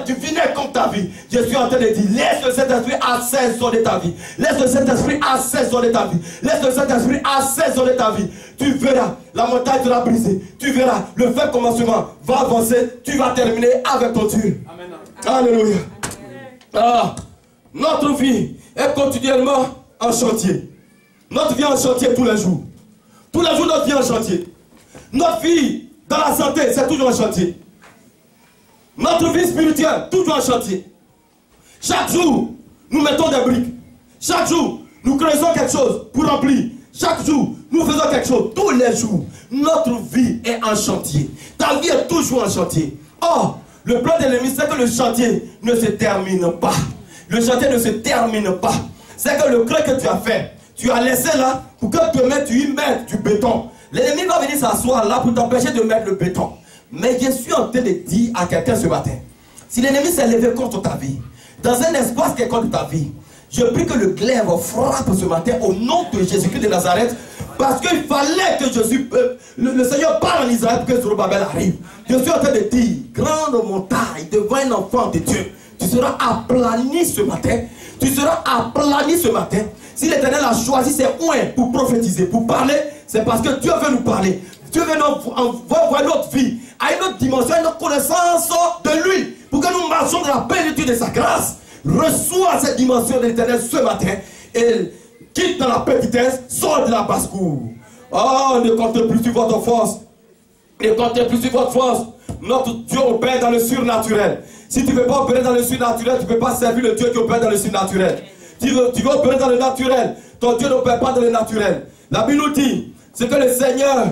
du vinaigre contre ta vie. Je suis en train de dire, laisse le Saint-Esprit assaisonner ta vie. Laisse le Saint-Esprit assaisonner ta vie. Laisse le Saint-Esprit assaisonner ta vie. Tu verras, la montagne sera brisée. Tu verras, le faible commencement va avancer. Tu vas terminer avec ton Dieu. Amen. Alléluia. Ah, notre vie est continuellement en chantier. Notre vie est en chantier tous les jours. Tous les jours, notre vie est en chantier. Notre vie dans la santé, c'est toujours en chantier. Notre vie spirituelle, toujours en chantier. Chaque jour, nous mettons des briques. Chaque jour, nous creusons quelque chose pour remplir. Chaque jour, nous faisons quelque chose. Tous les jours, notre vie est en chantier. Ta vie est toujours en chantier. Or, le plan de l'ennemi, c'est que le chantier ne se termine pas. Le chantier ne se termine pas. C'est que le creux que tu as fait, tu as laissé là pour que demain tu y mettes du béton. L'ennemi va venir s'asseoir là pour t'empêcher de mettre le béton. Mais je suis en train de dire à quelqu'un ce matin, si l'ennemi s'est levé contre ta vie, dans un espace quelconque de ta vie, je prie que le glaive frappe ce matin au nom de Jésus-Christ de Nazareth, parce qu'il fallait que le Seigneur parle en Israël pour que Zorobabel arrive. Je suis en train de dire, grande montagne devant un enfant de Dieu, tu seras aplani ce matin. Tu seras aplani ce matin. Si l'Éternel a choisi ses oins pour prophétiser, pour parler, c'est parce que Dieu veut nous parler. Dieu veut nous envoyer notre vie à une autre dimension, à une autre connaissance de lui, pour que nous marchions dans la plénitude de sa grâce. Reçois cette dimension de l'Éternel ce matin et quitte dans la petitesse, sors de la basse-cour. Oh, ne comptez plus sur votre force. Ne comptez plus sur votre force. Notre Dieu opère dans le surnaturel. Si tu ne veux pas opérer dans le surnaturel, tu ne peux pas servir le Dieu qui opère dans le surnaturel. Tu veux opérer dans le naturel. Ton Dieu n'opère pas dans le naturel. La Bible nous dit, c'est que le Seigneur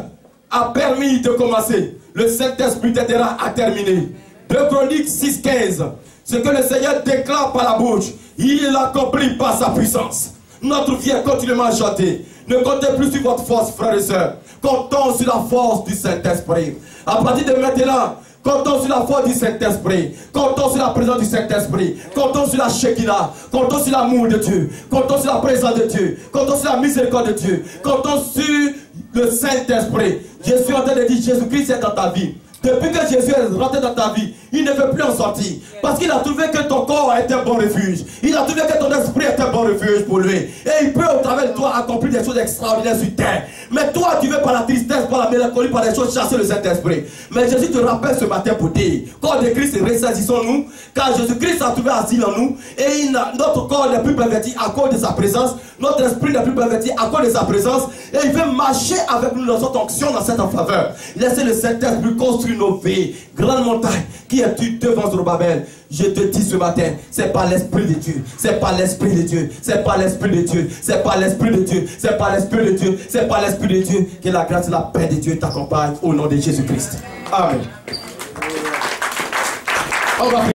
a permis de commencer. Le Saint-Esprit t'aidera à terminer. 2 Chroniques 6:15. Ce que le Seigneur déclare par la bouche, il l'accomplit par sa puissance. Notre vie est continuellement à chanter. Ne comptez plus sur votre force, frères et sœurs. Comptons sur la force du Saint-Esprit. À partir de maintenant, comptons sur la force du Saint-Esprit. Comptons sur la présence du Saint-Esprit. Comptons sur la Shekinah. Comptons sur l'amour de Dieu. Comptons sur la présence de Dieu. Comptons sur la miséricorde de Dieu. Comptons sur le Saint-Esprit. Je suis en train de dire, Jésus-Christ est dans ta vie. Depuis que Jésus est rentré dans ta vie, il ne veut plus en sortir. Parce qu'il a trouvé que ton corps est un bon refuge. Il a trouvé que ton esprit est un bon refuge pour lui. Et il peut au travers de toi accomplir des choses extraordinaires sur terre. Mais toi, tu veux par la tristesse, par la mélancolie, par les choses chasser le Saint-Esprit. Mais Jésus te rappelle ce matin pour dire, corps de Christ, ressaisissons-nous, car Jésus-Christ a trouvé asile en nous. Et notre corps n'est plus perverti à cause de sa présence. Notre esprit n'est plus perverti à cause de sa présence. Et il veut marcher avec nous dans cette onction, dans cette faveur. Laissez le Saint-Esprit construire nos vies. Grande montagne qui est devant Zorobabel. Je te dis ce matin, c'est pas l'Esprit de Dieu, c'est pas l'Esprit de Dieu, c'est pas l'Esprit de Dieu, c'est pas l'Esprit de Dieu, c'est pas l'Esprit de Dieu, c'est pas l'Esprit de Dieu. Que la grâce et la paix de Dieu t'accompagnent au nom de Jésus-Christ. Amen.